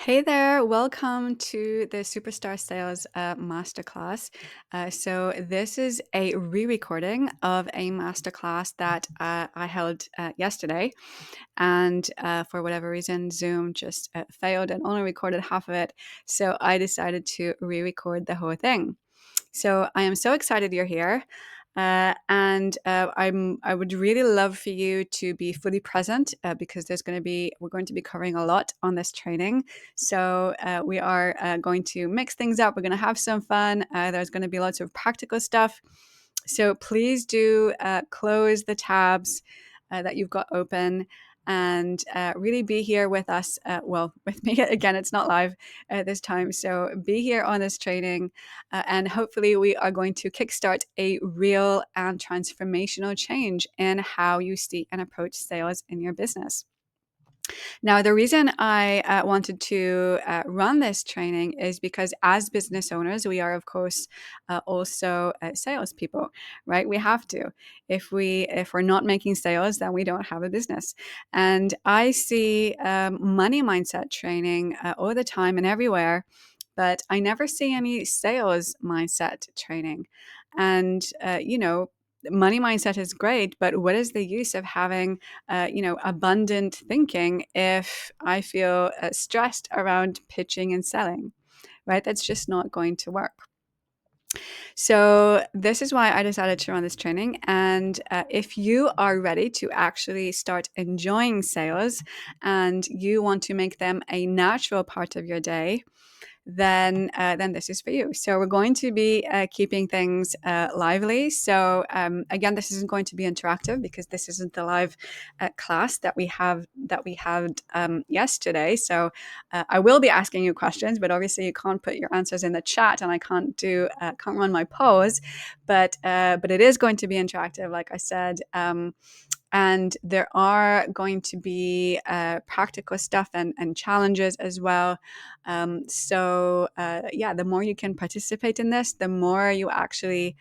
Hey there, welcome to the Superstar Sales Masterclass. So, this is a re recording of a masterclass that I held yesterday. And for whatever reason, Zoom just failed and only recorded half of it. So, I decided to re record the whole thing. So I am so excited you're here. I would really love for you to be fully present because we're going to be covering a lot on this training. So we are going to mix things up. We're going to have some fun. There's going to be lots of practical stuff. So please do close the tabs that you've got open and really be here with us. With me again, it's not live this time. So be here on this training and hopefully we are going to kickstart a real and transformational change in how you see and approach sales in your business. Now, the reason I wanted to run this training is because as business owners, we are, of course, also salespeople, right? We have to. If we're not making sales, then we don't have a business. And I see money mindset training all the time and everywhere, but I never see any sales mindset training. And money mindset is great, but what is the use of having abundant thinking if I feel stressed around pitching and selling, right? That's just not going to work. So this is why I decided to run this training. And if you are ready to actually start enjoying sales and you want to make them a natural part of your day, then this is for you. So we're going to be keeping things lively. So again, this isn't going to be interactive because this isn't the live class that we had yesterday. So I will be asking you questions, but obviously you can't put your answers in the chat, and I can't run my polls. But it is going to be interactive, like I said. And there are going to be practical stuff and challenges as well. The more you can participate in this, the more you actually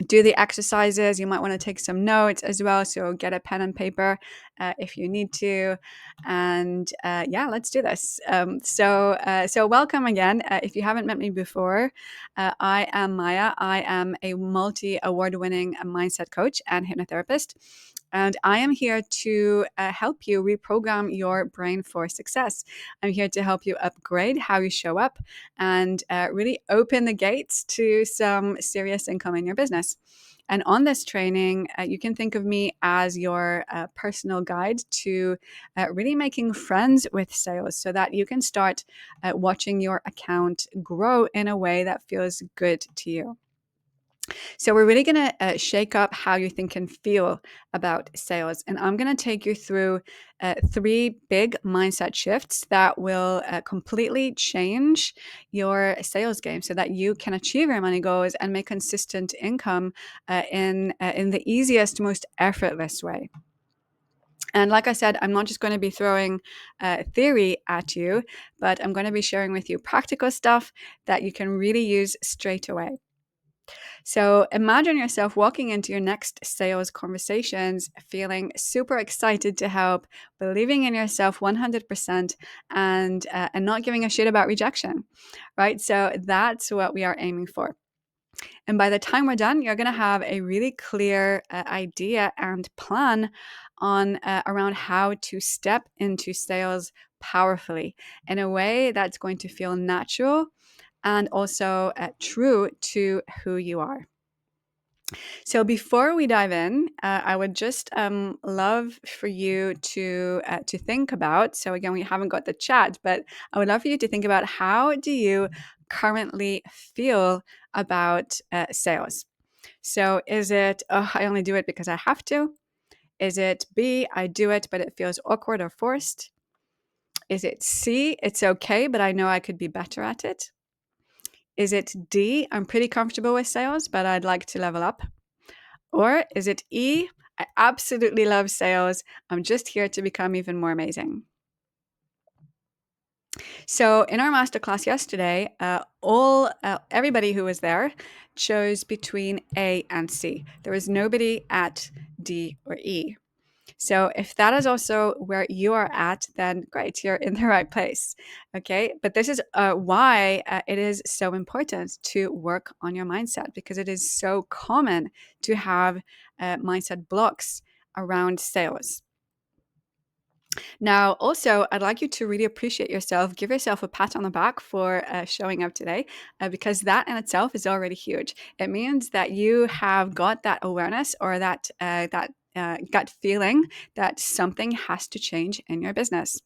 do the exercises. You might want to take some notes as well. So get a pen and paper if you need to. And let's do this. So welcome again. If you haven't met me before, I am Maya. I am a multi-award-winning mindset coach and hypnotherapist. And I am here to help you reprogram your brain for success. I'm here to help you upgrade how you show up and really open the gates to some serious income in your business. And on this training, you can think of me as your personal guide to really making friends with sales so that you can start watching your account grow in a way that feels good to you. So we're really going to shake up how you think and feel about sales. And I'm going to take you through 3 big mindset shifts that will completely change your sales game so that you can achieve your money goals and make consistent income in the easiest, most effortless way. And like I said, I'm not just going to be throwing theory at you, but I'm going to be sharing with you practical stuff that you can really use straight away. So imagine yourself walking into your next sales conversations, feeling super excited to help, believing in yourself 100%, and not giving a shit about rejection, right? So that's what we are aiming for. And by the time we're done, you're going to have a really clear idea and plan on around how to step into sales powerfully in a way that's going to feel natural and also true to who you are. So before we dive in, I would just love for you to think about. So again, we haven't got the chat, but I would love for you to think about how do you currently feel about sales. So is it, oh, I only do it because I have to? Is it B, I do it, but it feels awkward or forced? Is it C, it's okay, but I know I could be better at it? Is it D, I'm pretty comfortable with sales, but I'd like to level up? Or is it E, I absolutely love sales, I'm just here to become even more amazing? So in our masterclass yesterday, everybody who was there chose between A and C. There was nobody at D or E. So if that is also where you are at, then great, you're in the right place. Okay. But this is why it is so important to work on your mindset, because it is so common to have mindset blocks around sales. Now, also, I'd like you to really appreciate yourself. Give yourself a pat on the back for showing up today, because that in itself is already huge. It means that you have got that awareness, or that gut feeling that something has to change in your business.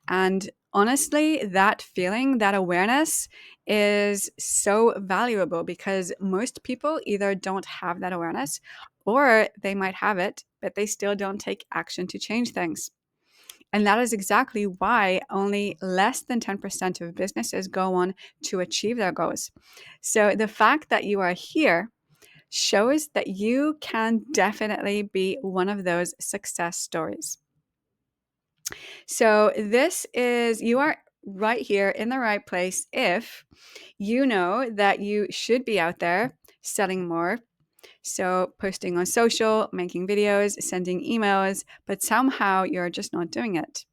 And honestly, that feeling, that awareness is so valuable, because most people either don't have that awareness, or they might have it, but they still don't take action to change things. And that is exactly why only less than 10% of businesses go on to achieve their goals. So the fact that you are here shows that you can definitely be one of those success stories. So you are right here in the right place if you know that you should be out there selling more. So posting on social, making videos, sending emails, but somehow you're just not doing it.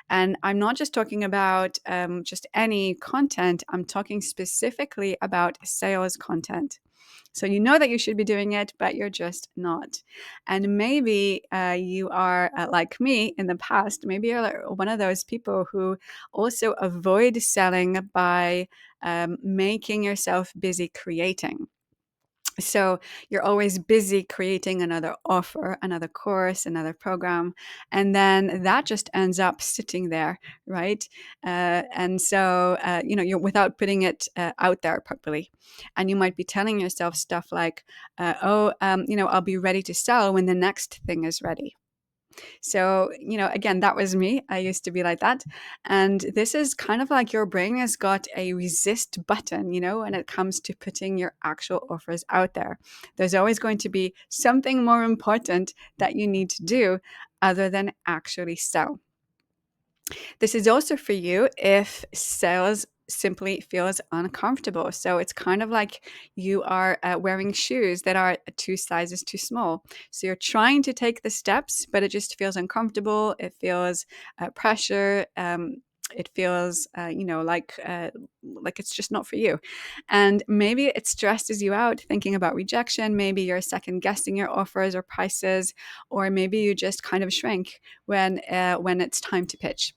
And I'm not just talking about just any content. I'm talking specifically about sales content. So you know that you should be doing it, but you're just not. And maybe you are like me in the past. Maybe you're like one of those people who also avoid selling by making yourself busy creating. So you're always busy creating another offer, another course, another program, and then that just ends up sitting there, right? And so you're without putting it out there properly, and you might be telling yourself stuff like, I'll be ready to sell when the next thing is ready." So, again, that was me. I used to be like that. And this is kind of like your brain has got a resist button, when it comes to putting your actual offers out there. There's always going to be something more important that you need to do other than actually sell. This is also for you if sales simply feels uncomfortable. So it's kind of like you are wearing shoes that are 2 sizes too small. So you're trying to take the steps, but it just feels uncomfortable. It feels pressure. It feels, like it's just not for you. And maybe it stresses you out thinking about rejection. Maybe you're second guessing your offers or prices, or maybe you just kind of shrink when it's time to pitch.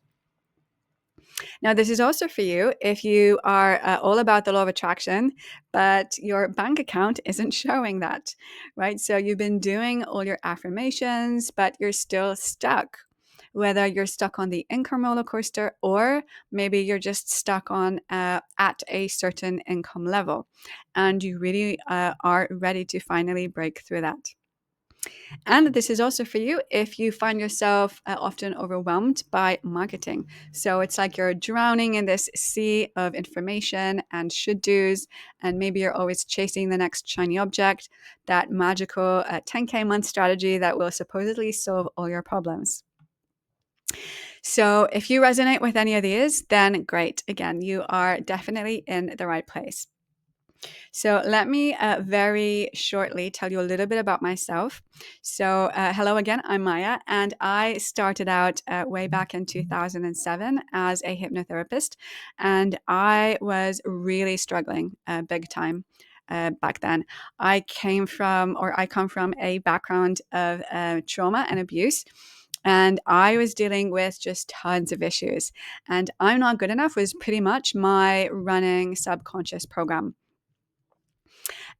Now, this is also for you if you are all about the law of attraction, but your bank account isn't showing that, right? So you've been doing all your affirmations, but you're still stuck. Whether you're stuck on the income roller coaster, or maybe you're just stuck on at a certain income level, and you really are ready to finally break through that. And this is also for you if you find yourself often overwhelmed by marketing. So it's like you're drowning in this sea of information and should do's, and maybe you're always chasing the next shiny object, that magical 10K month strategy that will supposedly solve all your problems. So if you resonate with any of these, then great. Again, you are definitely in the right place. So let me very shortly tell you a little bit about myself. So hello again, I'm Maya, and I started out way back in 2007 as a hypnotherapist, and I was really struggling big time. Back then, I come from a background of trauma and abuse, and I was dealing with just tons of issues. And I'm not good enough was pretty much my running subconscious program.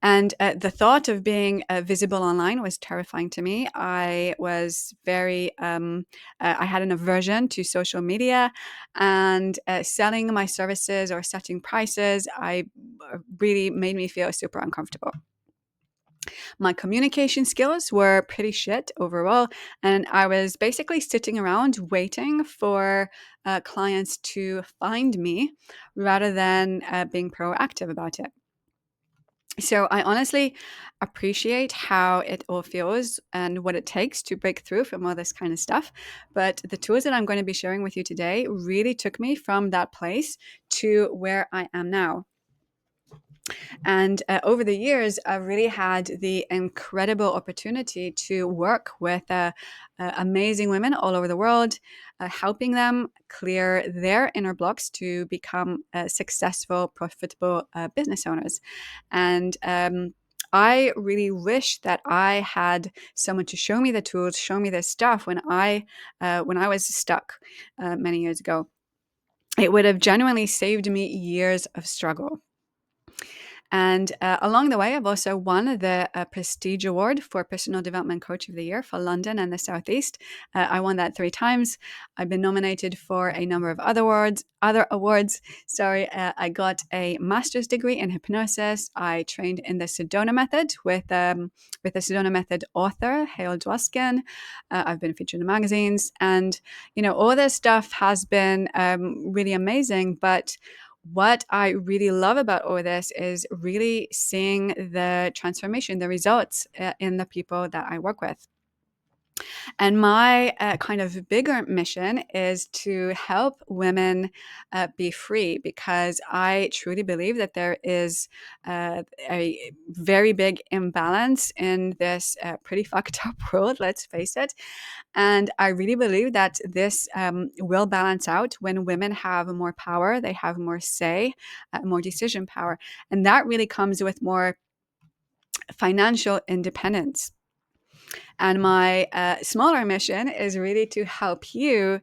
And the thought of being visible online was terrifying to me. I was I had an aversion to social media, and selling my services or setting prices, really made me feel super uncomfortable. My communication skills were pretty shit overall, and I was basically sitting around waiting for clients to find me rather than being proactive about it. So I honestly appreciate how it all feels and what it takes to break through from all this kind of stuff. But the tools that I'm going to be sharing with you today really took me from that place to where I am now. And over the years, I've really had the incredible opportunity to work with amazing women all over the world, helping them clear their inner blocks to become successful, profitable business owners. And I really wish that I had someone to show me the tools, show me this stuff when I was stuck many years ago. It would have genuinely saved me years of struggle. And along the way, I've also won the Prestige Award for Personal Development Coach of the Year for London and the Southeast. I won that 3 times. I've been nominated for a number of other awards. Sorry, I got a master's degree in hypnosis. I trained in the Sedona method with the Sedona method author Hale Dwoskin. I've been featured in magazines, and all this stuff has been really amazing. But what I really love about all this is really seeing the transformation, the results in the people that I work with. And my kind of bigger mission is to help women be free, because I truly believe that there is a very big imbalance in this pretty fucked up world, let's face it. And I really believe that this will balance out when women have more power, they have more say, more decision power. And that really comes with more financial independence. And my smaller mission is really to help you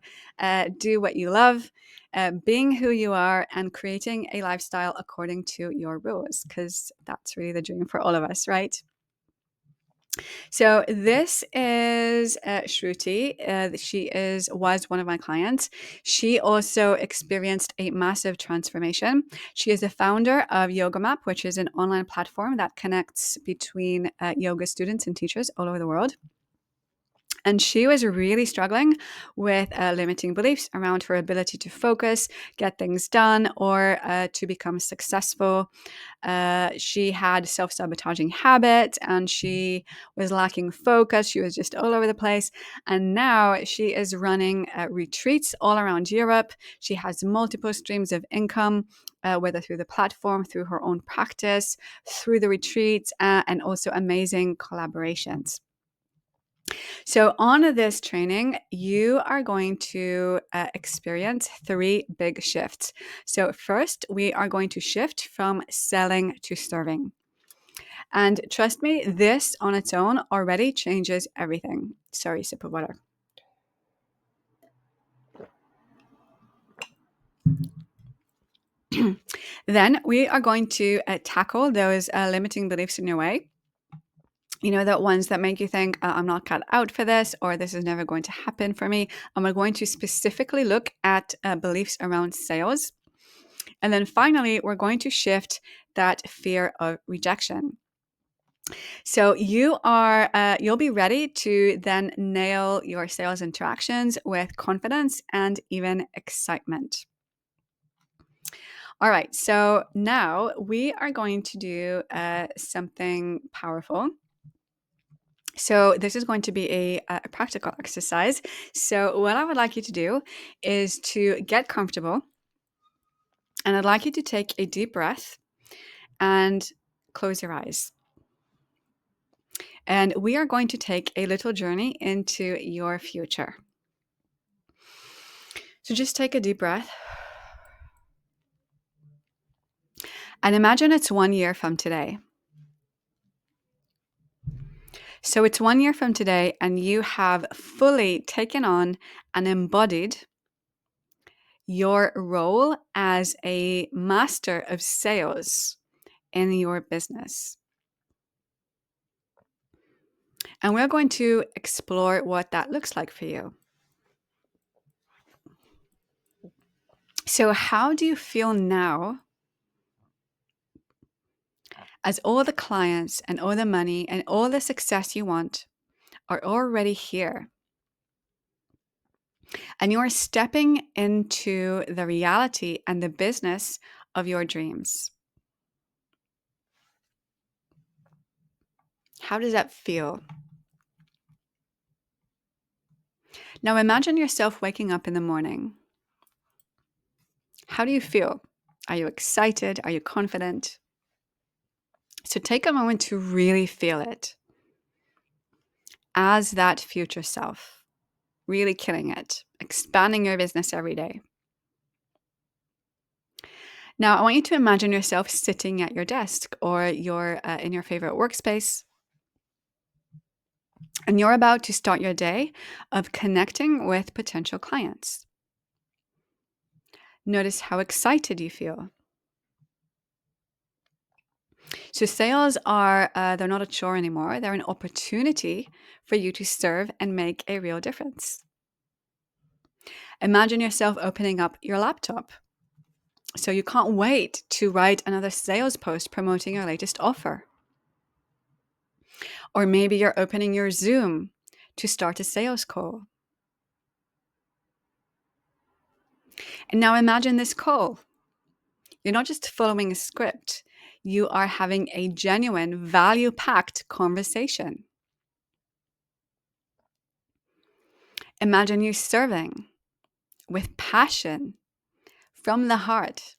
do what you love, being who you are, and creating a lifestyle according to your rules, because that's really the dream for all of us, right? So this is Shruti. She was one of my clients. She also experienced a massive transformation. She is the founder of Yoga Map, which is an online platform that connects between yoga students and teachers all over the world. And she was really struggling with limiting beliefs around her ability to focus, get things done, or to become successful. She had self-sabotaging habits, and she was lacking focus. She was just all over the place. And now she is running retreats all around Europe. She has multiple streams of income, whether through the platform, through her own practice, through the retreats, and also amazing collaborations. So, on this training, you are going to experience 3 big shifts. So, first, we are going to shift from selling to serving. And trust me, this on its own already changes everything. Sorry, sip of water. Then we are going to tackle those limiting beliefs in your way. The ones that make you think, I'm not cut out for this, or this is never going to happen for me. And we're going to specifically look at beliefs around sales. And then finally, we're going to shift that fear of rejection. So you'll be ready to then nail your sales interactions with confidence and even excitement. All right, so now we are going to do something powerful. So this is going to be a practical exercise. So what I would like you to do is to get comfortable, and I'd like you to take a deep breath and close your eyes. And we are going to take a little journey into your future. So just take a deep breath. And imagine it's 1 year from today. So it's 1 year from today, and you have fully taken on and embodied your role as a master of sales in your business. And we're going to explore what that looks like for you. So how do you feel now as all the clients and all the money and all the success you want are already here? And you are stepping into the reality and the business of your dreams. How does that feel? Now imagine yourself waking up in the morning. How do you feel? Are you excited? Are you confident? So take a moment to really feel it as that future self, really killing it, expanding your business every day. Now, I want you to imagine yourself sitting at your desk or in your favorite workspace, and you're about to start your day of connecting with potential clients. Notice how excited you feel. So sales they're not a chore anymore. They're an opportunity for you to serve and make a real difference. Imagine yourself opening up your laptop. So you can't wait to write another sales post promoting your latest offer. Or maybe you're opening your Zoom to start a sales call. And now imagine this call. You're not just following a script. You are having a genuine, value-packed conversation. Imagine you serving with passion from the heart.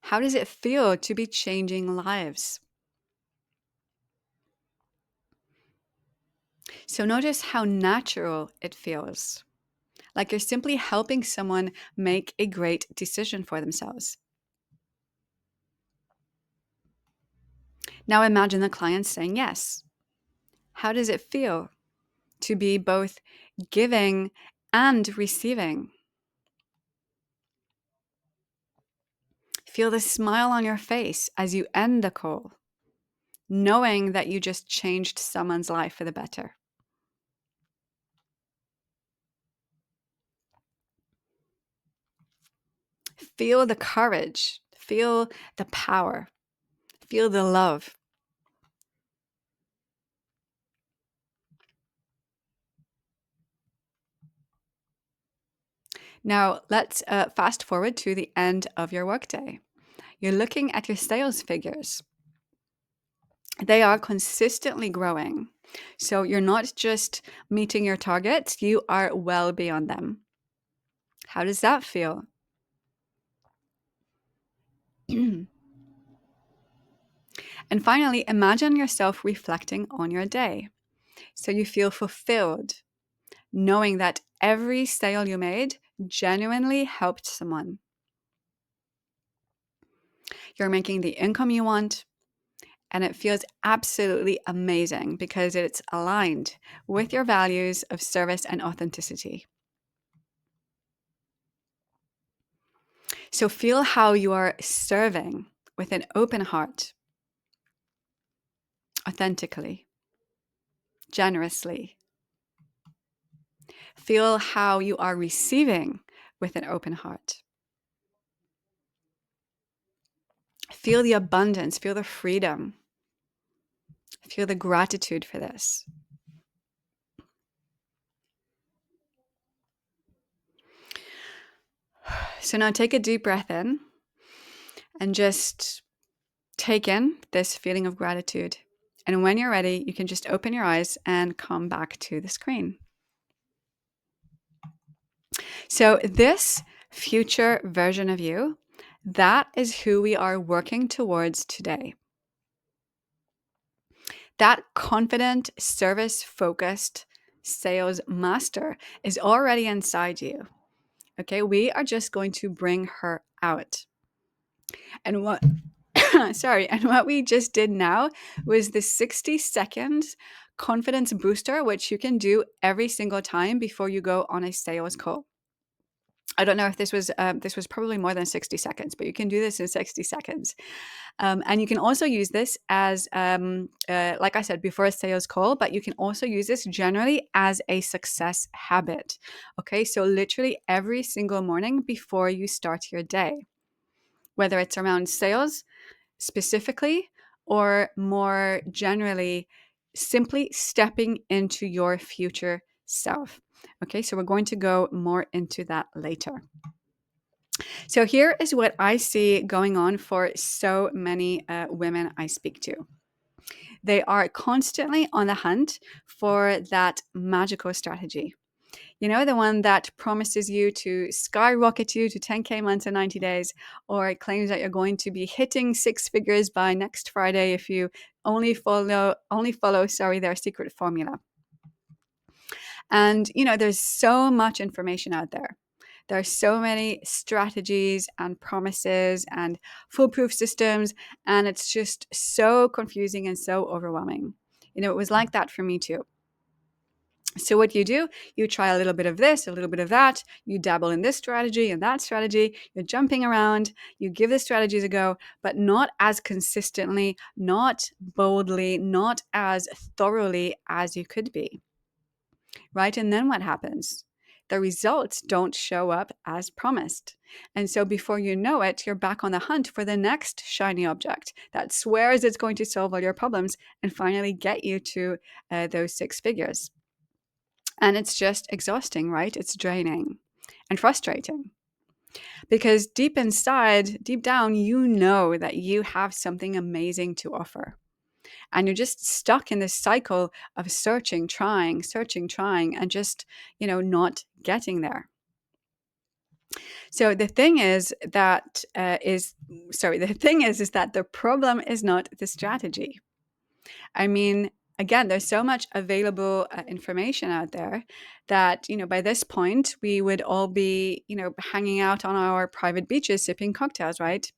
How does it feel to be changing lives? So notice how natural it feels, like you're simply helping someone make a great decision for themselves. Now imagine the client saying yes. How does it feel to be both giving and receiving? Feel the smile on your face as you end the call, knowing that you just changed someone's life for the better. Feel the courage, feel the power, feel the love. Now, let's fast forward to the end of your workday. You're looking at your sales figures. They are consistently growing. So you're not just meeting your targets, you are well beyond them. How does that feel? And finally, imagine yourself reflecting on your day. So you feel fulfilled, knowing that every sale you made genuinely helped someone. You're making the income you want, and it feels absolutely amazing because it's aligned with your values of service and authenticity. So feel how you are serving with an open heart, authentically, generously. Feel how you are receiving with an open heart. Feel the abundance, feel the freedom, feel the gratitude for this. So now take a deep breath in and just take in this feeling of gratitude. And when you're ready, you can just open your eyes and come back to the screen. So this future version of you, that is who we are working towards today. That confident, service-focused sales master is already inside you. Okay, we are just going to bring her out. And what and what we just did now was the 60 seconds confidence booster, which you can do every single time before you go on a sales call. I don't know if this was probably more than 60 seconds, but you can do this in 60 seconds. And you can also use this as, like I said, before a sales call, but you can also use this generally as a success habit. Okay, so literally every single morning before you start your day, whether it's around sales specifically or more generally, simply stepping into your future self. Okay, so we're going to go more into that later. So here is what I see going on for so many women I speak to. They are constantly on the hunt for that magical strategy. You know, the one that promises you to skyrocket you to 10K months in 90 days, or claims that you're going to be hitting six figures by next Friday if you only follow their secret formula. And, you know, there's so much information out there. There are so many strategies and promises and foolproof systems, and it's just so confusing and so overwhelming. You know, it was like that for me too. So what do, you try a little bit of this, a little bit of that, you dabble in this strategy and that strategy, you're jumping around, you give the strategies a go, but not as consistently, not boldly, not as thoroughly as you could be, right? And then what happens? The results don't show up as promised. And so before you know it, you're back on the hunt for the next shiny object that swears it's going to solve all your problems and finally get you to those six figures. And it's just exhausting, right? It's draining and frustrating. Because deep inside, deep down, you know that you have something amazing to offer. And you're just stuck in this cycle of searching, trying, and just, not getting there. So the thing is that the problem is not the strategy. I mean, again, there's so much available information out there that, by this point, we would all be, hanging out on our private beaches, sipping cocktails, right?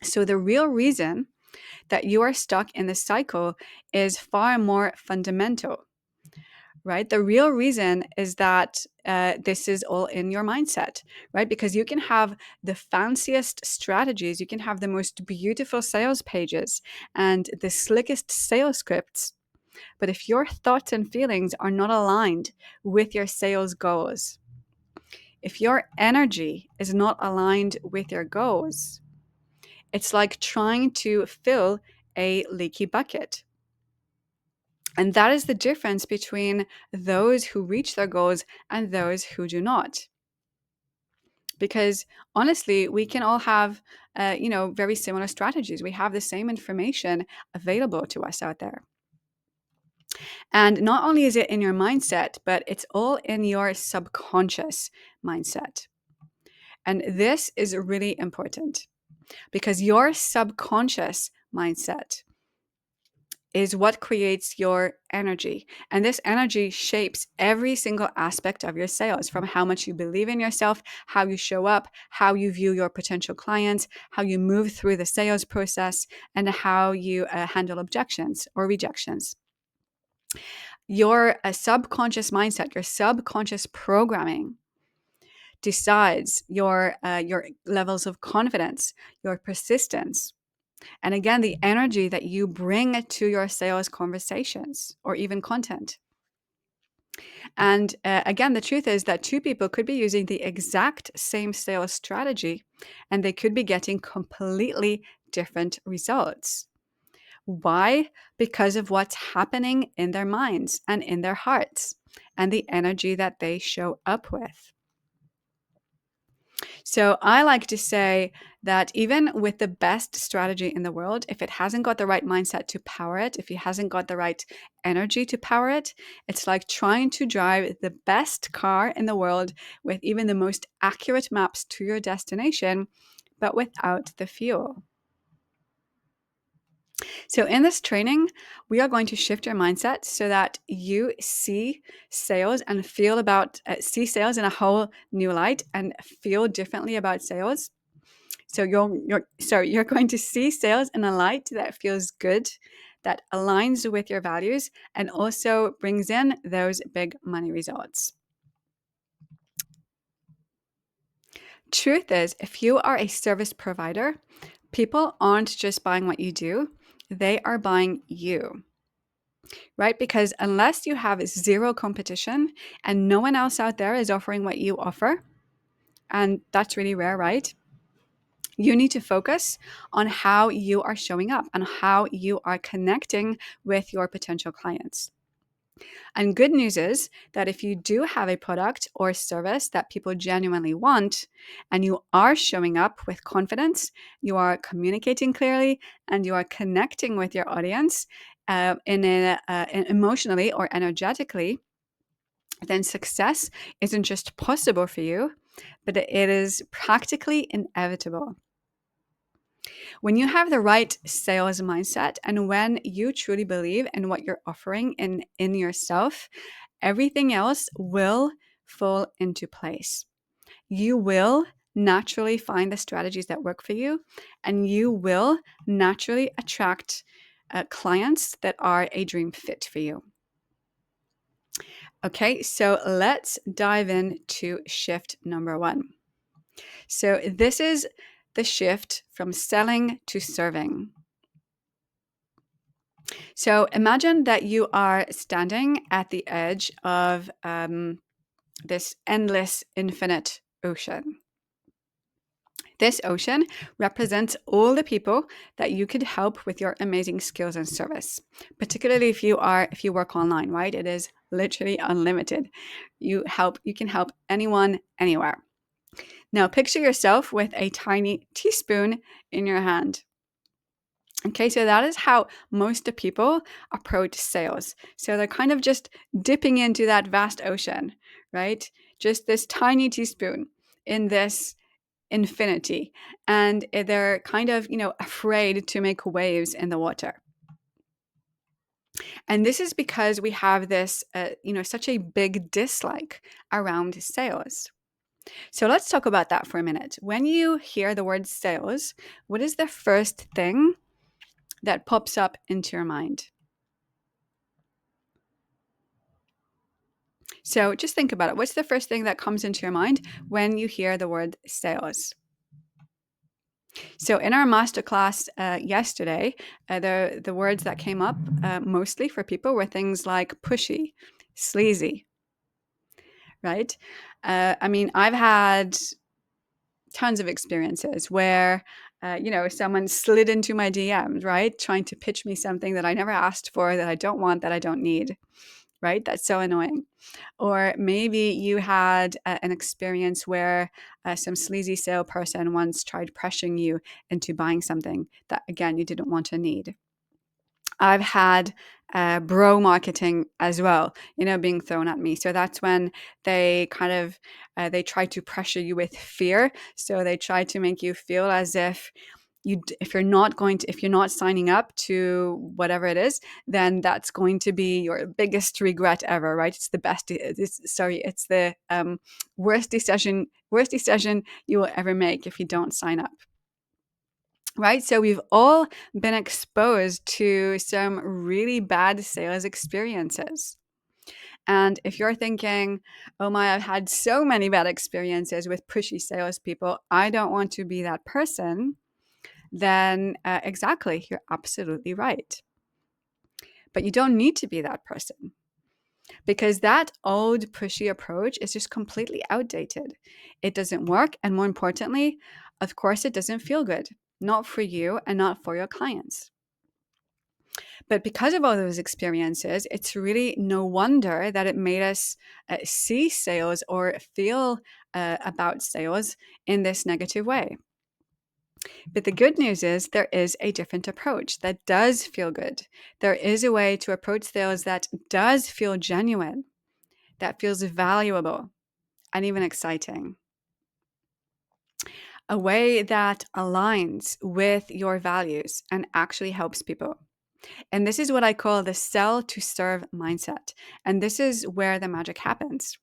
So the real reason that you are stuck in the cycle is far more fundamental, right? The real reason is that this is all in your mindset, right? Because you can have the fanciest strategies, you can have the most beautiful sales pages and the slickest sales scripts. But if your thoughts and feelings are not aligned with your sales goals, if your energy is not aligned with your goals, it's like trying to fill a leaky bucket. And that is the difference between those who reach their goals and those who do not. Because honestly, we can all have, very similar strategies. We have the same information available to us out there. And not only is it in your mindset, but it's all in your subconscious mindset. And this is really important because your subconscious mindset is what creates your energy. And this energy shapes every single aspect of your sales, from how much you believe in yourself, how you show up, how you view your potential clients, how you move through the sales process, and how you handle objections or rejections. Your subconscious mindset, your subconscious programming decides your levels of confidence, your persistence, and again, the energy that you bring to your sales conversations or even content. And again, the truth is that two people could be using the exact same sales strategy and they could be getting completely different results. Why? Because of what's happening in their minds and in their hearts and the energy that they show up with. So I like to say that even with the best strategy in the world, if it hasn't got the right mindset to power it, if it hasn't got the right energy to power it, it's like trying to drive the best car in the world with even the most accurate maps to your destination, but without the fuel. So in this training, we are going to shift your mindset so that you see sales and see sales in a whole new light and feel differently about sales. So you're going to see sales in a light that feels good, that aligns with your values, and also brings in those big money results. Truth is, if you are a service provider, people aren't just buying what you do, they are buying you. Right? Because unless you have zero competition and no one else out there is offering what you offer, and that's really rare, right? You need to focus on how you are showing up and how you are connecting with your potential clients. And good news is that if you do have a product or service that people genuinely want, and you are showing up with confidence, you are communicating clearly, and you are connecting with your audience emotionally or energetically, then success isn't just possible for you, but it is practically inevitable. When you have the right sales mindset and when you truly believe in what you're offering in yourself, everything else will fall into place. You will naturally find the strategies that work for you, and you will naturally attract clients that are a dream fit for you. Okay, so let's dive into shift number 1. So this is the shift from selling to serving. So imagine that you are standing at the edge of this endless, infinite ocean. This ocean represents all the people that you could help with your amazing skills and service. Particularly if you work online, right? It is literally unlimited. You can help anyone, anywhere. Now picture yourself with a tiny teaspoon in your hand. Okay, so that is how most people approach sales. So they're kind of just dipping into that vast ocean, right? Just this tiny teaspoon in this infinity. And they're kind of, afraid to make waves in the water. And this is because we have this, such a big dislike around sales. So let's talk about that for a minute. When you hear the word sales, what is the first thing that pops up into your mind? So just think about it. What's the first thing that comes into your mind when you hear the word sales? So in our masterclass yesterday, the words that came up mostly for people were things like pushy, sleazy, right? I've had tons of experiences where, someone slid into my DMs, right? Trying to pitch me something that I never asked for, that I don't want, that I don't need, right? That's so annoying. Or maybe you had an experience where some sleazy salesperson once tried pressuring you into buying something that, again, you didn't want or need. I've had bro marketing as well, being thrown at me. So that's when they kind of they try to pressure you with fear. So they try to make you feel as if if you're not signing up to whatever it is, then that's going to be your biggest regret ever, right? It's the worst decision you will ever make if you don't sign up. Right? So we've all been exposed to some really bad sales experiences. And if you're thinking, oh my, I've had so many bad experiences with pushy salespeople, I don't want to be that person, then exactly, you're absolutely right. But you don't need to be that person, because that old pushy approach is just completely outdated. It doesn't work. And more importantly, of course, it doesn't feel good. Not for you and not for your clients. But because of all those experiences, it's really no wonder that it made us see sales or feel about sales in this negative way. But the good news is there is a different approach that does feel good. There is a way to approach sales that does feel genuine, that feels valuable and even exciting. A way that aligns with your values and actually helps people. And this is what I call the sell to serve mindset. And this is where the magic happens.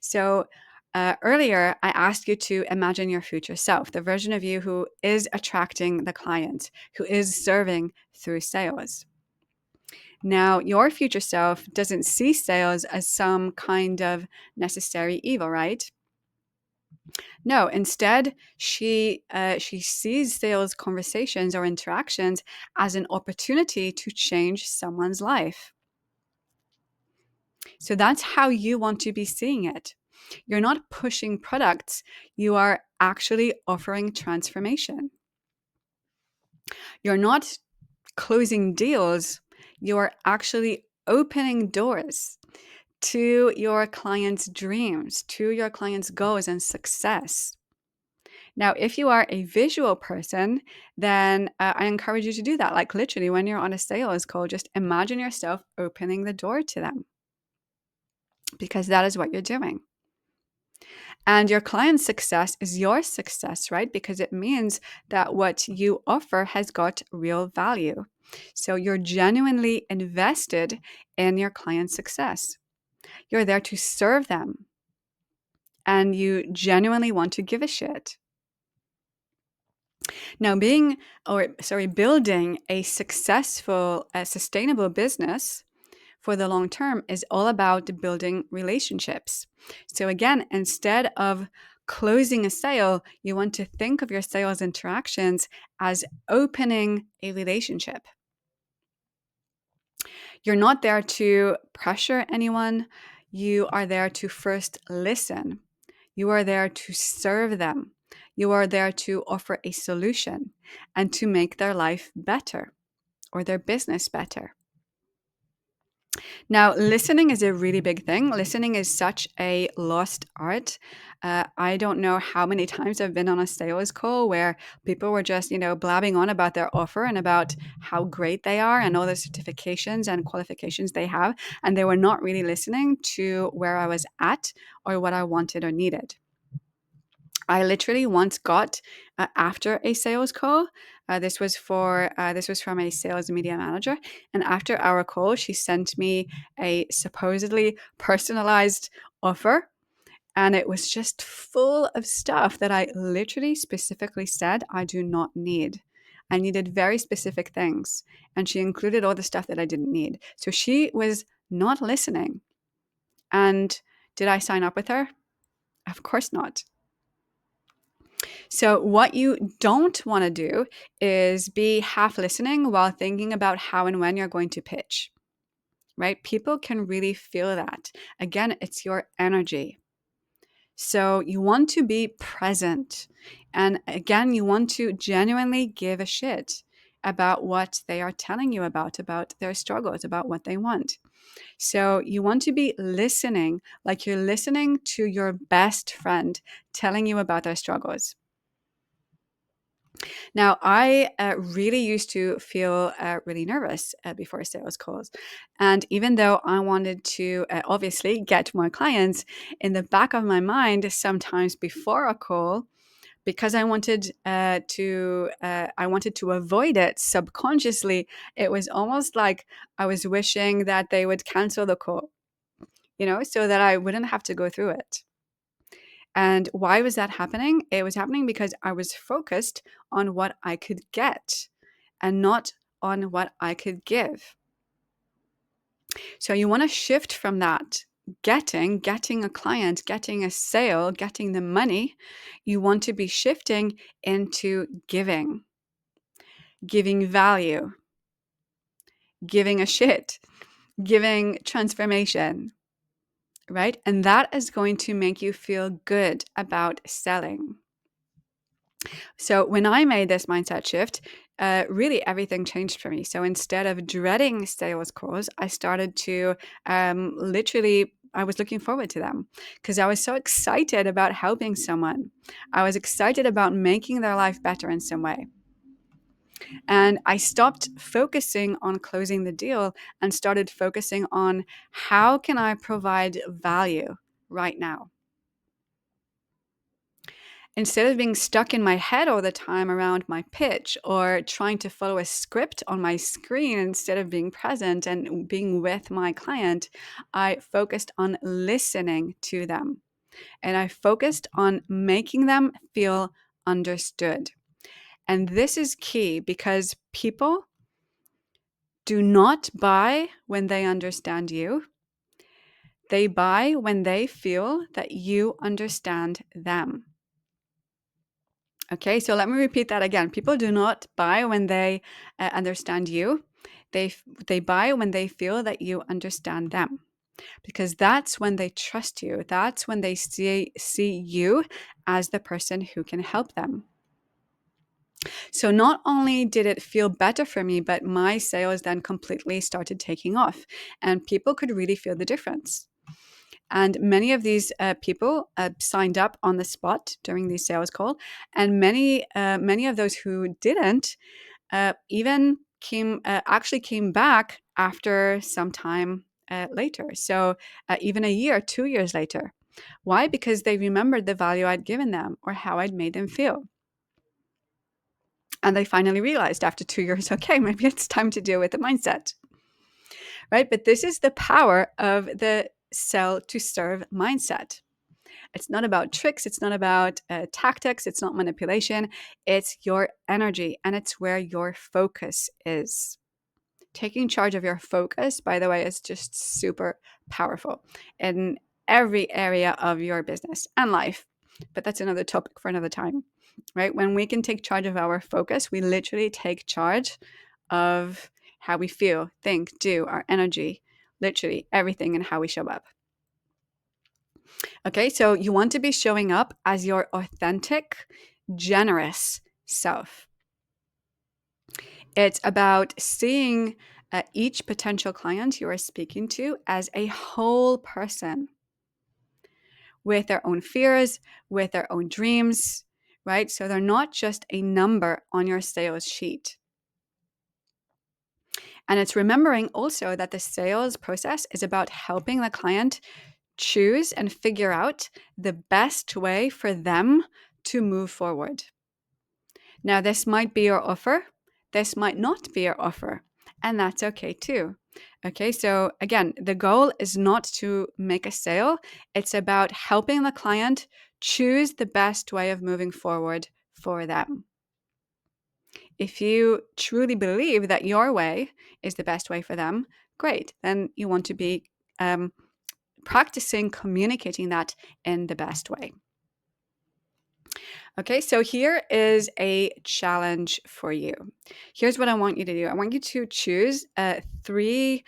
So earlier, I asked you to imagine your future self, the version of you who is attracting the client, who is serving through sales. Now, your future self doesn't see sales as some kind of necessary evil, right? No, instead, she sees sales conversations or interactions as an opportunity to change someone's life. So that's how you want to be seeing it. You're not pushing products, you are actually offering transformation. You're not closing deals, you're actually opening doors to your clients' dreams, to your clients' goals and success. Now, if you are a visual person, then I encourage you to do that. Like literally when you're on a sales call, just imagine yourself opening the door to them. because that is what you're doing. And your client's success is your success, right? Because it means that what you offer has got real value. So you're genuinely invested in your client's success. You're there to serve them, and you genuinely want to give a shit. Now, building a successful, sustainable business for the long term is all about building relationships. So again, instead of closing a sale, you want to think of your sales interactions as opening a relationship. You're not there to pressure anyone. You are there to first listen. You are there to serve them. You are there to offer a solution and to make their life better or their business better. Now, listening is a really big thing. Listening is such a lost art. I don't know how many times I've been on a sales call where people were just, blabbing on about their offer and about how great they are and all the certifications and qualifications they have. And they were not really listening to where I was at or what I wanted or needed. I literally once got after a sales call. This was from a sales media manager, and after our call, she sent me a supposedly personalized offer, and it was just full of stuff that I literally specifically said I do not need. I needed very specific things, and she included all the stuff that I didn't need. So she was not listening. And did I sign up with her? Of course not. So, what you don't want to do is be half listening while thinking about how and when you're going to pitch, right? People can really feel that. Again, it's your energy. So, you want to be present. And again, you want to genuinely give a shit about what they are telling you about their struggles, about what they want. So, you want to be listening like you're listening to your best friend telling you about their struggles. Now, I really used to feel really nervous before sales calls. And even though I wanted to obviously get more clients, in the back of my mind, sometimes before a call, because I wanted to avoid it subconsciously, it was almost like I was wishing that they would cancel the call, so that I wouldn't have to go through it. And why was that happening? It was happening because I was focused on what I could get and not on what I could give. So you want to shift from that getting a client, getting a sale, getting the money. You want to be shifting into giving value, giving a shit, giving transformation, right? And that is going to make you feel good about selling. So when I made this mindset shift, really everything changed for me. So instead of dreading sales calls, I started to I was looking forward to them because I was so excited about helping someone. I was excited about making their life better in some way. And I stopped focusing on closing the deal and started focusing on how can I provide value right now. Instead of being stuck in my head all the time around my pitch or trying to follow a script on my screen instead of being present and being with my client, I focused on listening to them. And I focused on making them feel understood. And this is key because people do not buy when they understand you. They buy when they feel that you understand them. Okay, so let me repeat that again. People do not buy when they understand you. They buy when they feel that you understand them, because that's when they trust you. That's when they see you as the person who can help them. So not only did it feel better for me, but my sales then completely started taking off, and people could really feel the difference. And many of these people signed up on the spot during the sales call, and many of those who didn't even actually came back after some time later. So even a year, 2 years later. Why? Because they remembered the value I'd given them or how I'd made them feel. And they finally realized after 2 years, okay, maybe it's time to deal with the mindset, right? But this is the power of the sell to serve mindset. It's not about tricks. It's not about tactics. It's not manipulation. It's your energy, and it's where your focus is. Taking charge of your focus, by the way, is just super powerful in every area of your business and life. But that's another topic for another time, right? When we can take charge of our focus, we literally take charge of how we feel, think, do, our energy, literally everything, and how we show up. Okay, so you want to be showing up as your authentic, generous self. It's about seeing each potential client you are speaking to as a whole person with their own fears, with their own dreams, right? So they're not just a number on your sales sheet. And it's remembering also that the sales process is about helping the client choose and figure out the best way for them to move forward. Now, this might be your offer. This might not be your offer. And that's okay too. Okay, so again, the goal is not to make a sale. It's about helping the client choose the best way of moving forward for them. If you truly believe that your way is the best way for them, great. Then you want to be practicing communicating that in the best way. Okay, so here is a challenge for you. Here's what I want you to do. I want you to choose 3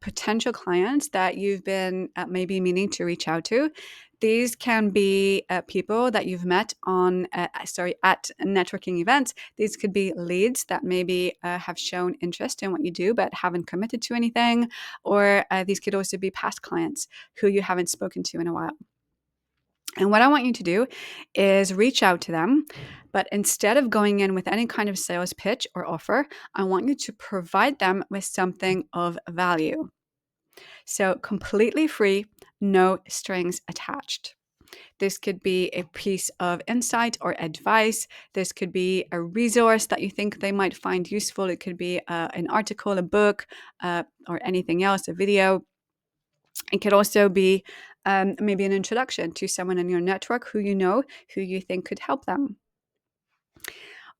potential clients that you've been maybe meaning to reach out to. These can be people that you've met on, at networking events. These could be leads that maybe have shown interest in what you do but haven't committed to anything. Or these could also be past clients who you haven't spoken to in a while. And what I want you to do is reach out to them, but instead of going in with any kind of sales pitch or offer, I want you to provide them with something of value. So completely free, no strings attached. This could be a piece of insight or advice. This could be a resource that you think they might find useful. It could be an article, a book, or anything else, a video. It could also be maybe an introduction to someone in your network who you think could help them.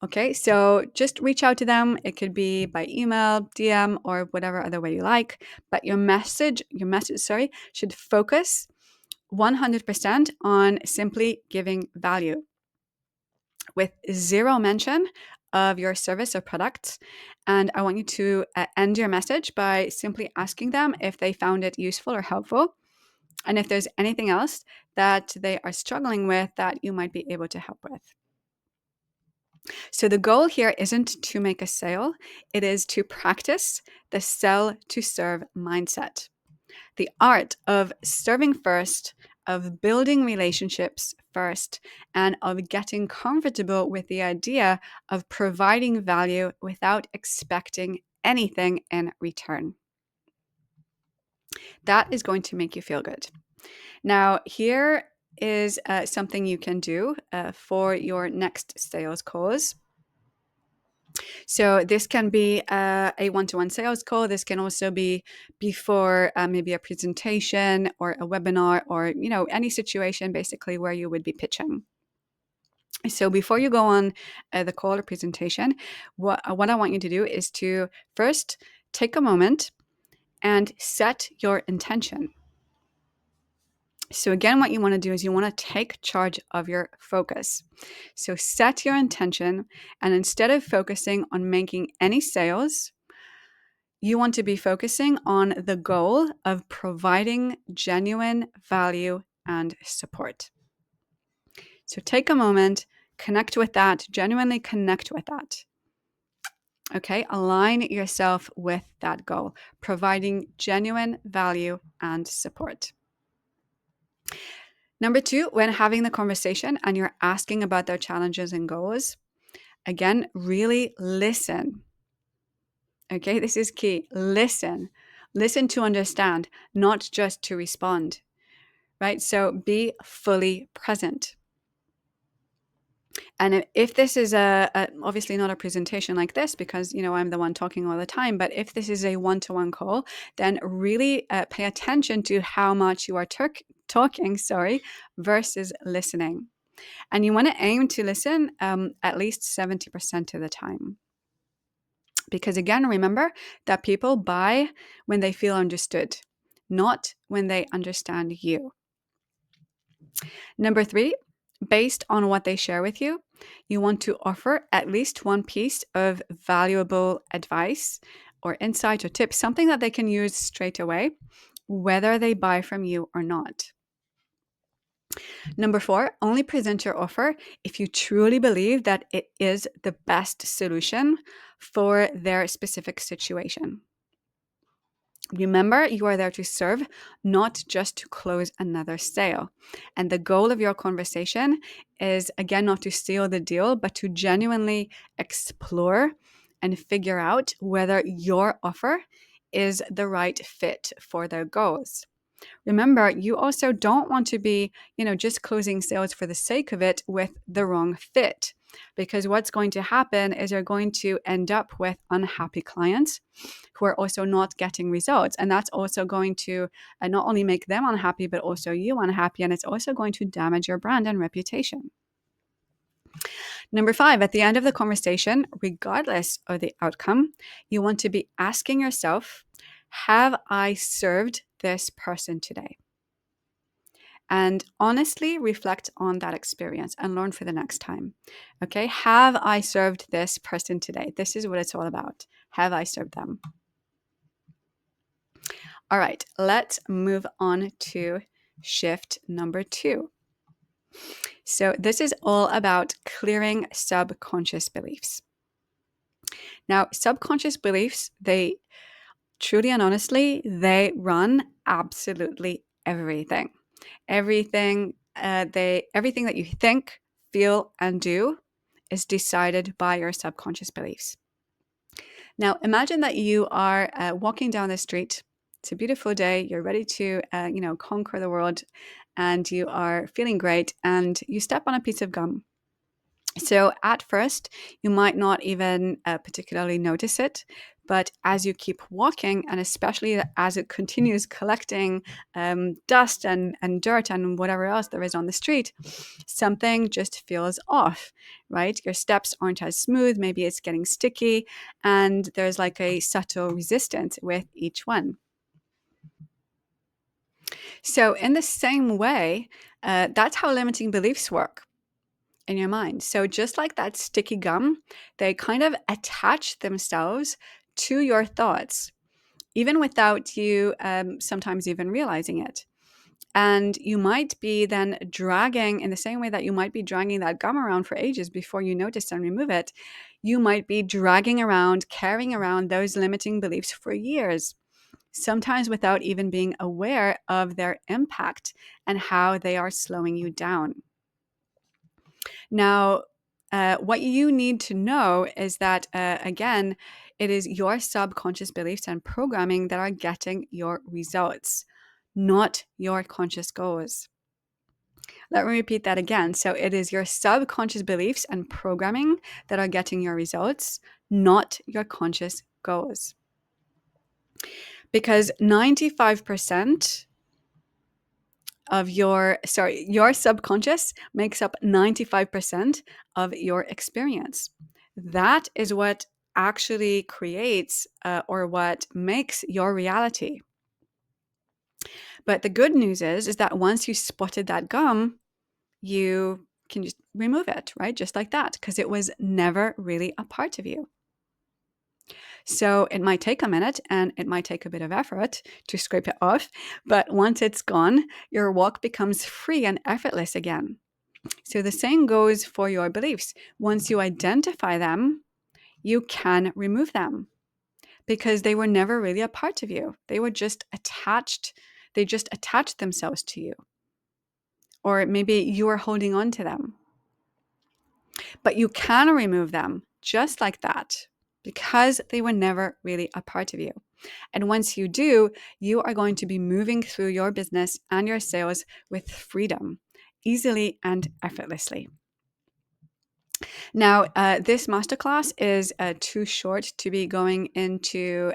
Okay, so just reach out to them. It could be by email, DM, or whatever other way you like. But your message, should focus 100% on simply giving value with zero mention of your service or product. And I want you to end your message by simply asking them if they found it useful or helpful, and if there's anything else that they are struggling with that you might be able to help with. So the goal here isn't to make a sale, it is to practice the sell to serve mindset. The art of serving first, of building relationships first, and of getting comfortable with the idea of providing value without expecting anything in return. That is going to make you feel good. Now, here is something you can do for your next sales calls. So this can be a one-to-one sales call. This can also be before maybe a presentation or a webinar, or any situation basically where you would be pitching. So before you go on the call or presentation, what I want you to do is to first take a moment and set your intention. So again, what you want to do is you want to take charge of your focus. So set your intention, and instead of focusing on making any sales, you want to be focusing on the goal of providing genuine value and support. So take a moment, connect with that, genuinely connect with that. Okay, align yourself with that goal, providing genuine value and support. Number 2, when having the conversation and you're asking about their challenges and goals, again, really listen. Okay, this is key. Listen. Listen to understand, not just to respond, right? So be fully present. And if this is obviously not a presentation like this, because I'm the one talking all the time, but if this is a one-to-one call, then really pay attention to how much you are talking, versus listening. And you want to aim to listen at least 70% of the time. Because again, remember that people buy when they feel understood, not when they understand you. Number 3, based on what they share with you, you want to offer at least one piece of valuable advice or insight or tip, something that they can use straight away, whether they buy from you or not. Number 4, only present your offer if you truly believe that it is the best solution for their specific situation. Remember, you are there to serve, not just to close another sale. And the goal of your conversation is, again, not to steal the deal, but to genuinely explore and figure out whether your offer is the right fit for their goals. Remember, you also don't want to be, just closing sales for the sake of it with the wrong fit. Because what's going to happen is you're going to end up with unhappy clients who are also not getting results. And that's also going to not only make them unhappy, but also you unhappy. And it's also going to damage your brand and reputation. Number 5, at the end of the conversation, regardless of the outcome, you want to be asking yourself, have I served this person today? And honestly reflect on that experience and learn for the next time. Okay, have I served this person today? This is what it's all about. Have I served them? All right, let's move on to shift number 2. So this is all about clearing subconscious beliefs. Now, subconscious beliefs, they truly and honestly, they run absolutely everything. Everything that you think, feel, and do is decided by your subconscious beliefs. Now, imagine that you are walking down the street. It's a beautiful day. You're ready to, conquer the world, and you are feeling great. And you step on a piece of gum. So at first, you might not even particularly notice it. But as you keep walking, and especially as it continues collecting dust and dirt and whatever else there is on the street, something just feels off, right? Your steps aren't as smooth. Maybe it's getting sticky. And there's like a subtle resistance with each one. So in the same way, that's how limiting beliefs work in your mind. So just like that sticky gum, they kind of attach themselves to your thoughts, even without you sometimes even realizing it. And you might be then dragging, in the same way that you might be dragging that gum around for ages before you notice and remove it, you might be dragging around, carrying around those limiting beliefs for years, sometimes without even being aware of their impact and how they are slowing you down. Now, what you need to know is that, again, it is your subconscious beliefs and programming that are getting your results, not your conscious goals. Let me repeat that again. So it is your subconscious beliefs and programming that are getting your results, not your conscious goals. Because 95% of your subconscious makes up 95% of your experience. That is what actually creates or what makes your reality. But the good news is that once you spotted that gum, you can just remove it, right? Just like that, because it was never really a part of you. So it might take a minute and it might take a bit of effort to scrape it off, but once it's gone, your walk becomes free and effortless again. So the same goes for your beliefs. Once you identify them, you can remove them because they were never really a part of you. They were just attached. They just attached themselves to you. Or maybe you are holding on to them. But you can remove them just like that, because they were never really a part of you. And once you do, you are going to be moving through your business and your sales with freedom, easily and effortlessly. Now, this masterclass is too short to be going into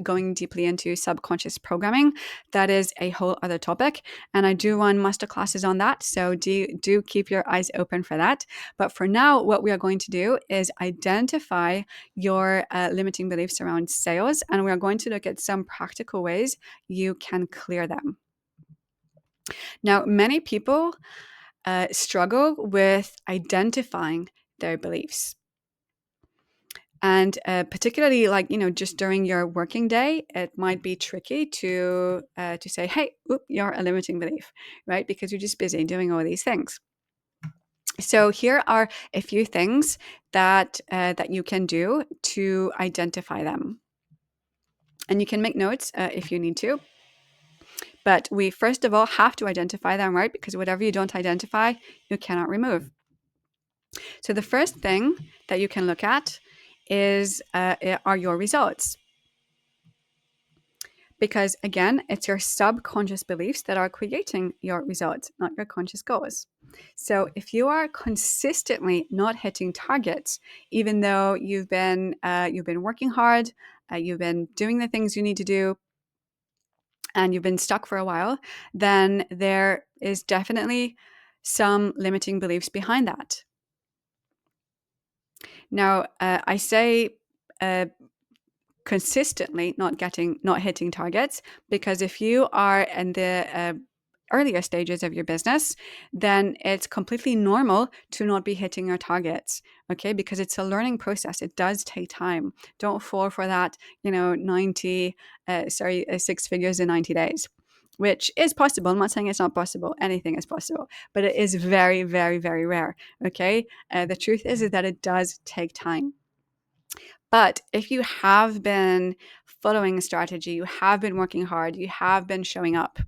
going deeply into subconscious programming. That is a whole other topic, and I do run masterclasses on that. So do keep your eyes open for that. But for now, what we are going to do is identify your limiting beliefs around sales, and we are going to look at some practical ways you can clear them. Now, many people struggle with identifying their beliefs. And particularly, like, just during your working day, it might be tricky to say, hey, you're a limiting belief, right? Because you're just busy doing all these things. So here are a few things that you can do to identify them. And you can make notes if you need to. But we, first of all, have to identify them, right? Because whatever you don't identify, you cannot remove. So the first thing that you can look at are your results. Because again, it's your subconscious beliefs that are creating your results, not your conscious goals. So if you are consistently not hitting targets, even though you've been working hard, you've been doing the things you need to do, and you've been stuck for a while, then there is definitely some limiting beliefs behind that. Now, I say consistently not hitting targets, because if you are in the earlier stages of your business, then it's completely normal to not be hitting your targets, okay? Because it's a learning process. It does take time. Don't fall for that, 6 figures in 90 days. Which is possible. I'm not saying it's not possible. Anything is possible, but it is very, very, very rare. Okay. The truth is that it does take time. But if you have been following a strategy, you have been working hard, you have been showing up,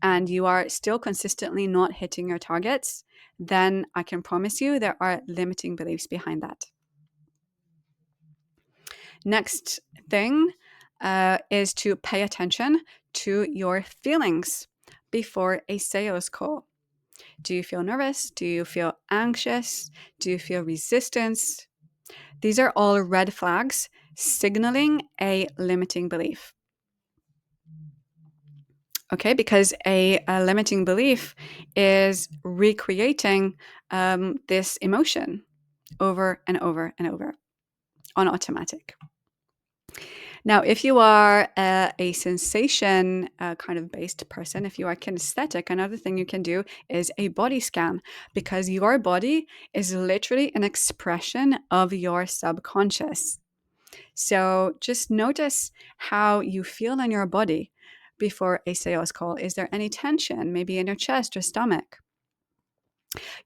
and you are still consistently not hitting your targets, then I can promise you there are limiting beliefs behind that. Next thing is to pay attention to your feelings before a sales call. Do you feel nervous? Do you feel anxious? Do you feel resistance? These are all red flags signaling a limiting belief. Okay, because a limiting belief is recreating this emotion over and over and over on automatic. Now, if you are a sensation kind of based person, if you are kinesthetic, another thing you can do is a body scan, because your body is literally an expression of your subconscious. So just notice how you feel in your body before a sales call. Is there any tension, maybe in your chest or stomach?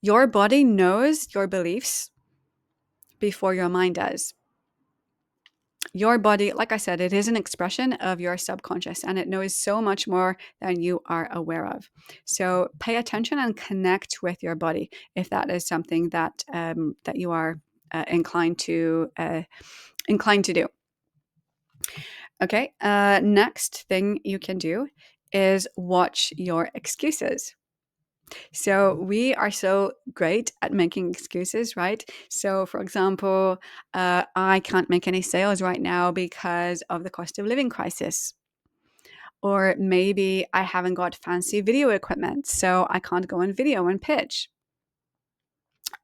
Your body knows your beliefs before your mind does. Your body, like I said, it is an expression of your subconscious, and it knows so much more than you are aware of. So pay attention and connect with your body if that is something that that you are inclined to do. Okay. Next thing you can do is watch your excuses. So we are so great at making excuses, right? So for example, I can't make any sales right now because of the cost of living crisis. Or maybe I haven't got fancy video equipment, so I can't go on video and pitch.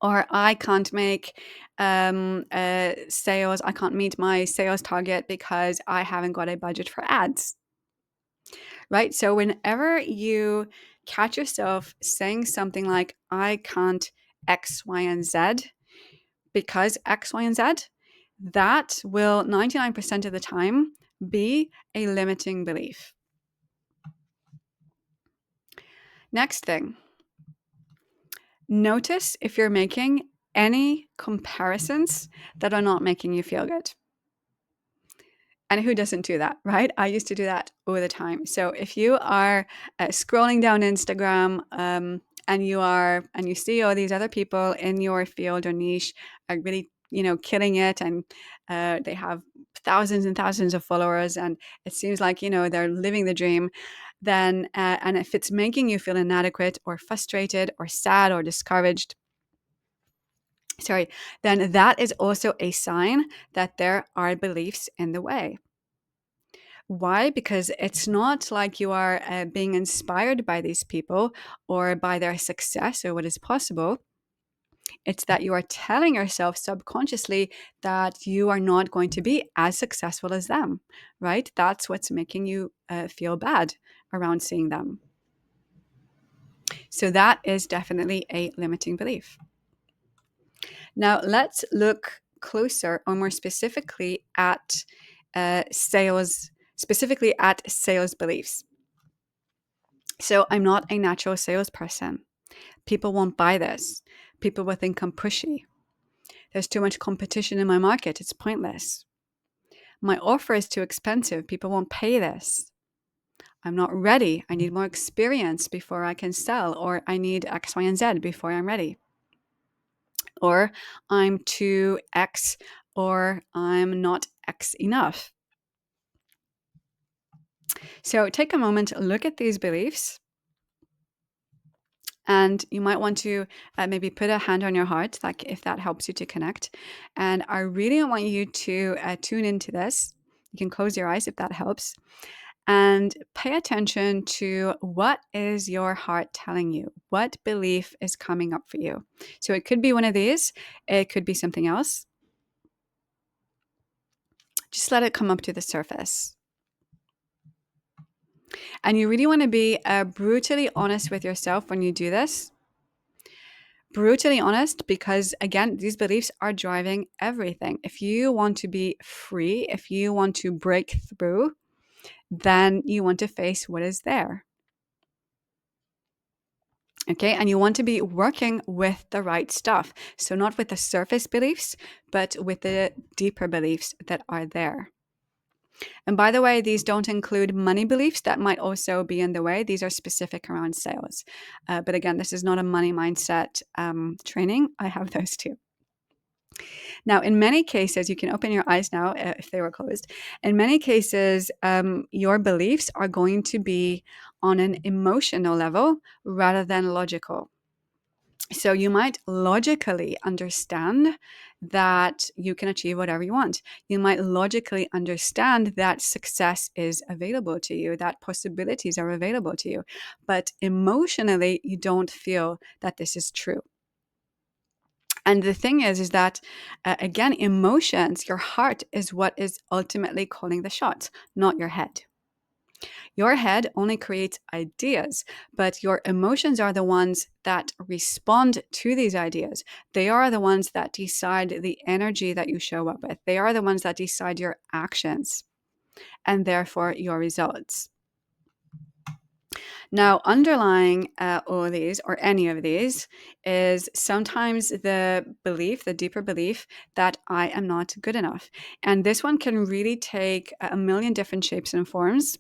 Or I can't make sales, I can't meet my sales target because I haven't got a budget for ads. Right? So whenever you catch yourself saying something like, I can't X, Y, and Z because X, Y, and Z, that will 99% of the time be a limiting belief. Next thing, notice if you're making any comparisons that are not making you feel good. And who doesn't do that, right? I used to do that all the time. So if you are scrolling down Instagram and you see all these other people in your field or niche really killing it, and they have thousands and thousands of followers, and it seems like, they're living the dream, then, and if it's making you feel inadequate or frustrated or sad or discouraged, then that is also a sign that there are beliefs in the way. Why? Because it's not like you are being inspired by these people or by their success or what is possible. It's that you are telling yourself subconsciously that you are not going to be as successful as them, right? That's what's making you feel bad around seeing them. So that is definitely a limiting belief. Now, let's look closer or more specifically at sales beliefs. So I'm not a natural salesperson. People won't buy this. People will think I'm pushy. There's too much competition in my market. It's pointless. My offer is too expensive. People won't pay this. I'm not ready. I need more experience before I can sell, or I need X, Y, and Z before I'm ready. Or I'm too X, or I'm not X enough. So take a moment, look at these beliefs, and you might want to maybe put a hand on your heart, like if that helps you to connect. And I really want you to tune into this. You can close your eyes if that helps. And pay attention to what is your heart telling you? What belief is coming up for you? So it could be one of these. It could be something else. Just let it come up to the surface. And you really want to be brutally honest with yourself when you do this. Brutally honest, because again, these beliefs are driving everything. If you want to be free, if you want to break through, then you want to face what is there. Okay, and you want to be working with the right stuff. So not with the surface beliefs, but with the deeper beliefs that are there. And by the way, these don't include money beliefs that might also be in the way. These are specific around sales. But again, this is not a money mindset training. I have those too. Now, in many cases, you can open your eyes now if they were closed. In many cases, your beliefs are going to be on an emotional level rather than logical. So you might logically understand that you can achieve whatever you want. You might logically understand that success is available to you, that possibilities are available to you. But emotionally, you don't feel that this is true. And the thing is that, again, emotions, your heart is what is ultimately calling the shots, not your head. Your head only creates ideas, but your emotions are the ones that respond to these ideas. They are the ones that decide the energy that you show up with. They are the ones that decide your actions and therefore your results. Now, underlying all of these, or any of these, is sometimes the belief, the deeper belief, that I am not good enough. And this one can really take a million different shapes and forms.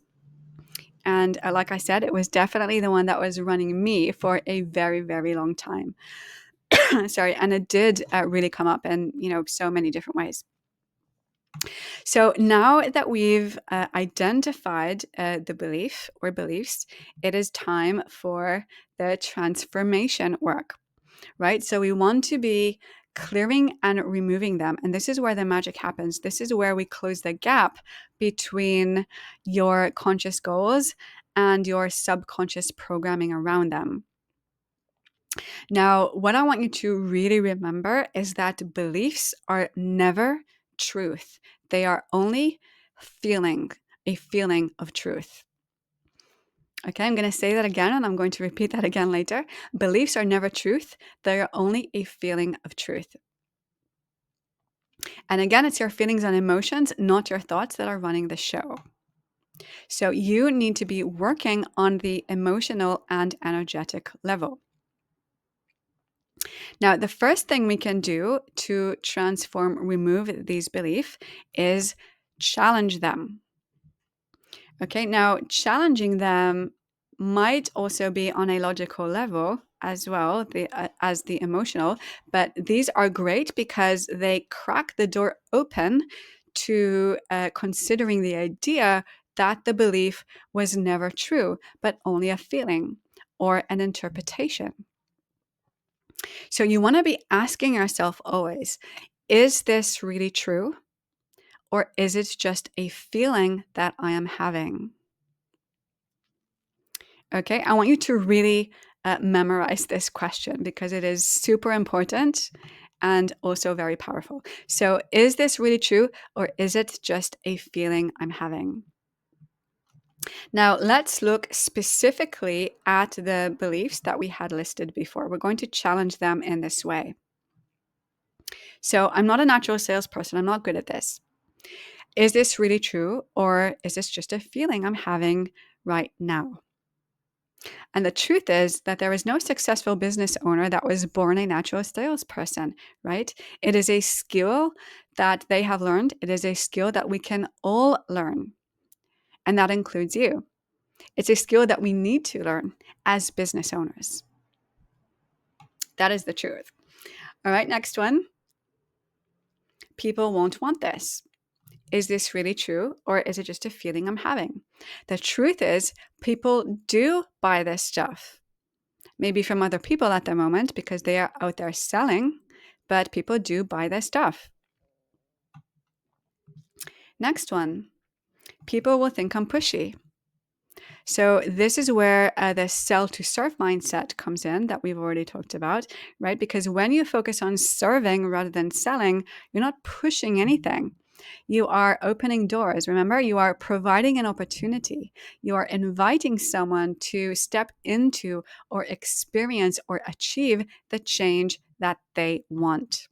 And like I said, it was definitely the one that was running me for a very, very long time. Sorry. And it did really come up in, so many different ways. So now that we've identified the belief or beliefs, it is time for the transformation work, right? So we want to be clearing and removing them. And this is where the magic happens. This is where we close the gap between your conscious goals and your subconscious programming around them. Now, what I want you to really remember is that beliefs are never truth. They are only a feeling of truth. Okay, I'm going to say that again, and I'm going to repeat that again later. Beliefs are never truth. They are only a feeling of truth. And again, it's your feelings and emotions, not your thoughts, that are running the show. So you need to be working on the emotional and energetic level. Now, the first thing we can do to remove these beliefs is challenge them. Okay, now challenging them might also be on a logical level, as well, as the emotional, but these are great because they crack the door open to considering the idea that the belief was never true, but only a feeling or an interpretation. So you want to be asking yourself always, is this really true? Or is it just a feeling that I am having? Okay, I want you to really memorize this question because it is super important and also very powerful. So, is this really true or is it just a feeling I'm having? Now, let's look specifically at the beliefs that we had listed before. We're going to challenge them in this way. So, I'm not a natural salesperson, I'm not good at this. Is this really true or is this just a feeling I'm having right now? And the truth is that there is no successful business owner that was born a natural salesperson, right? It is a skill that they have learned. It is a skill that we can all learn. And that includes you. It's a skill that we need to learn as business owners. That is the truth. All right, next one. People won't want this. Is this really true or is it just a feeling I'm having? The truth is, people do buy this stuff. Maybe from other people at the moment because they are out there selling, but people do buy their stuff. Next one, people will think I'm pushy. So this is where the sell to serve mindset comes in that we've already talked about, right? Because when you focus on serving rather than selling, you're not pushing anything. You are opening doors. Remember, you are providing an opportunity. You are inviting someone to step into or experience or achieve the change that they want.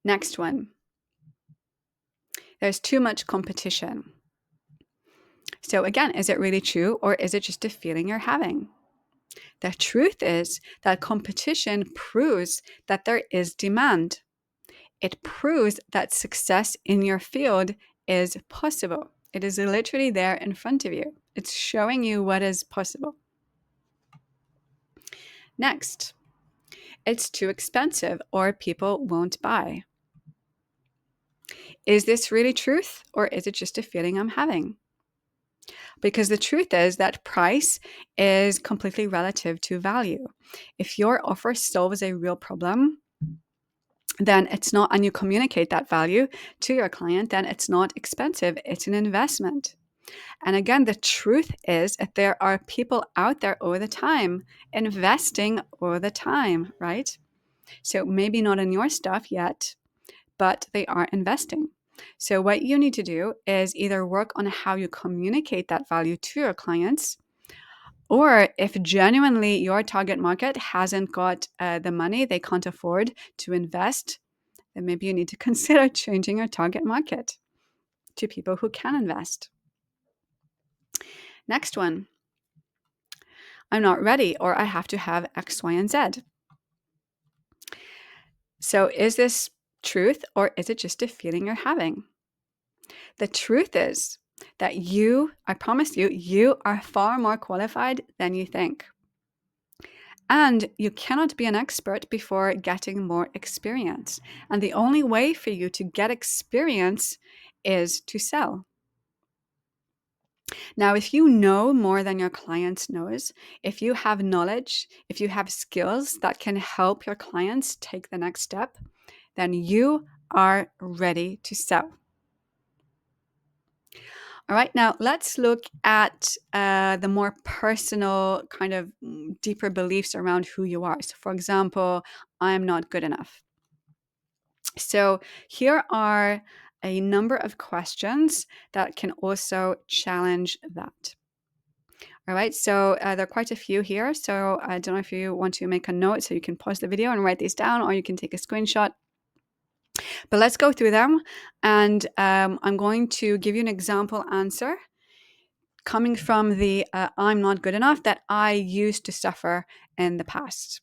Next one. There's too much competition. So again, is it really true or is it just a feeling you're having? The truth is that competition proves that there is demand. It proves that success in your field is possible. It is literally there in front of you. It's showing you what is possible. Next, it's too expensive or people won't buy. Is this really truth or is it just a feeling I'm having? Because the truth is that price is completely relative to value. If your offer solves a real problem, then it's not, and you communicate that value to your client, then it's not expensive, it's an investment. And again, the truth is that there are people out there all the time investing all the time, right? So maybe not in your stuff yet, but they are investing. So what you need to do is either work on how you communicate that value to your clients, or if genuinely your target market hasn't got the money, they can't afford to invest, then maybe you need to consider changing your target market to people who can invest. Next one. I'm not ready, or I have to have X, Y, and Z. So is this truth or is it just a feeling you're having? The truth is that you, I promise you, you are far more qualified than you think. And you cannot be an expert before getting more experience. And the only way for you to get experience is to sell. Now, if you know more than your clients knows, if you have knowledge, if you have skills that can help your clients take the next step, then you are ready to sell. All right, now let's look at the more personal, kind of deeper beliefs around who you are. So, for example, I'm not good enough. So, here are a number of questions that can also challenge that. All right, so there are quite a few here. So, I don't know if you want to make a note so you can pause the video and write these down, or you can take a screenshot. But let's go through them. And I'm going to give you an example answer coming from the I'm not good enough that I used to suffer in the past.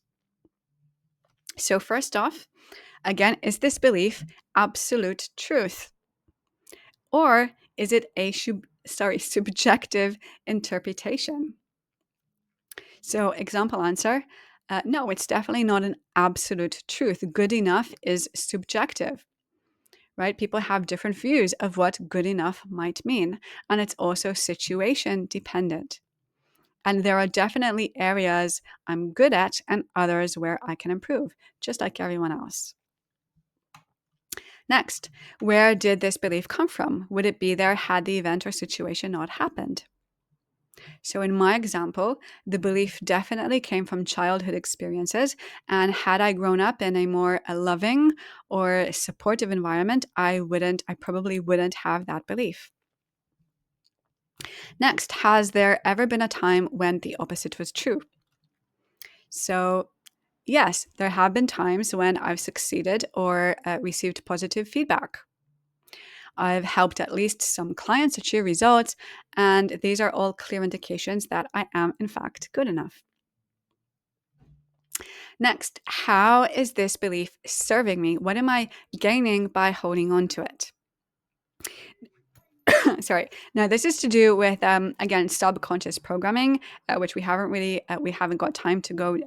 So first off, again, is this belief absolute truth? Or is it a subjective interpretation? So, example answer, no, it's definitely not an absolute truth. Good enough is subjective, right? People have different views of what good enough might mean, and it's also situation dependent. And there are definitely areas I'm good at and others where I can improve, just like everyone else. Next, where did this belief come from? Would it be there had the event or situation not happened? So, in my example, the belief definitely came from childhood experiences. And had I grown up in a more loving or supportive environment, I probably wouldn't have that belief. Next, has there ever been a time when the opposite was true? So, yes, there have been times when I've succeeded or received positive feedback. I've helped at least some clients achieve results, and these are all clear indications that I am, in fact, good enough. Next, how is this belief serving me? What am I gaining by holding on to it? Sorry. Now, this is to do with, again, subconscious programming, which we haven't got time to go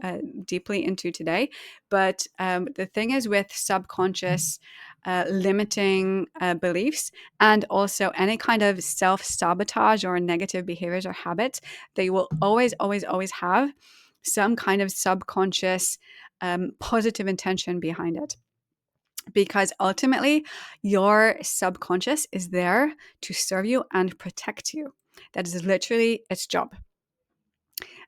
deeply into today. But the thing is with subconscious limiting beliefs and also any kind of self-sabotage or negative behaviors or habits, they will always, always, always have some kind of subconscious positive intention behind it. Because ultimately, your subconscious is there to serve you and protect you. That is literally its job.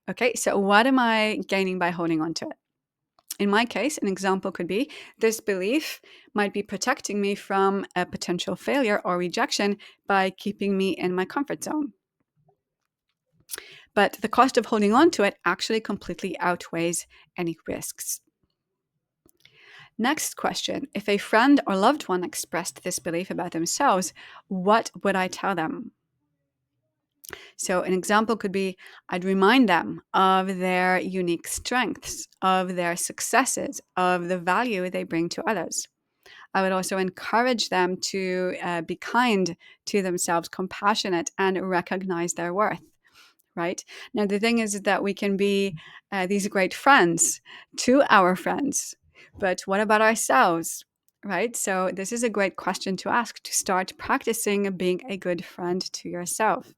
Okay, so what am I gaining by holding on to it? In my case, an example could be this belief might be protecting me from a potential failure or rejection by keeping me in my comfort zone. But the cost of holding on to it actually completely outweighs any risks. Next question. If a friend or loved one expressed this belief about themselves, what would I tell them? So, an example could be I'd remind them of their unique strengths, of their successes, of the value they bring to others. I would also encourage them to be kind to themselves, compassionate, and recognize their worth. Right? Now, the thing is that we can be these great friends to our friends, but what about ourselves? Right? So, this is a great question to ask to start practicing being a good friend to yourself.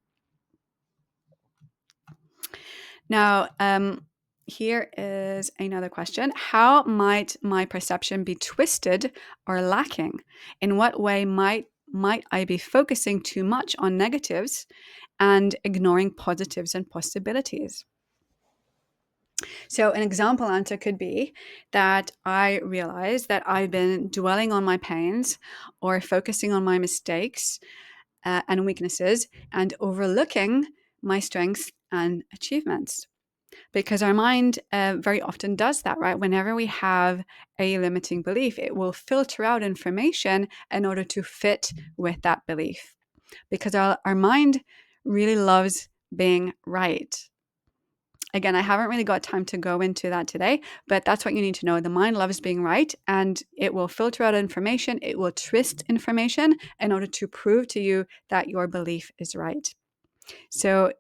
Now, here is another question. How might my perception be twisted or lacking? In what way might I be focusing too much on negatives and ignoring positives and possibilities? So, an example answer could be that I realize that I've been dwelling on my pains or focusing on my mistakes and weaknesses and overlooking my strengths and achievements. Because our mind very often does that, right? Whenever we have a limiting belief, it will filter out information in order to fit with that belief. Because our mind really loves being right. Again, I haven't really got time to go into that today, but that's what you need to know. The mind loves being right, and it will filter out information. It will twist information in order to prove to you that your belief is right. So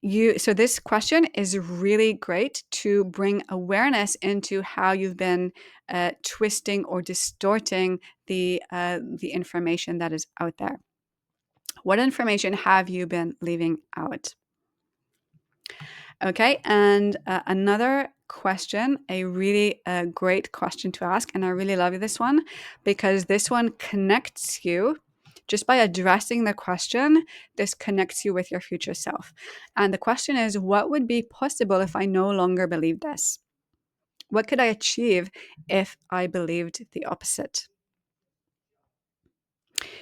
this question is really great to bring awareness into how you've been twisting or distorting the information that is out there. What information have you been leaving out? Okay, and another question, a really great question to ask, and I really love this one because this one connects you. Just by addressing the question, this connects you with your future self. And the question is, what would be possible if I no longer believed this? What could I achieve if I believed the opposite?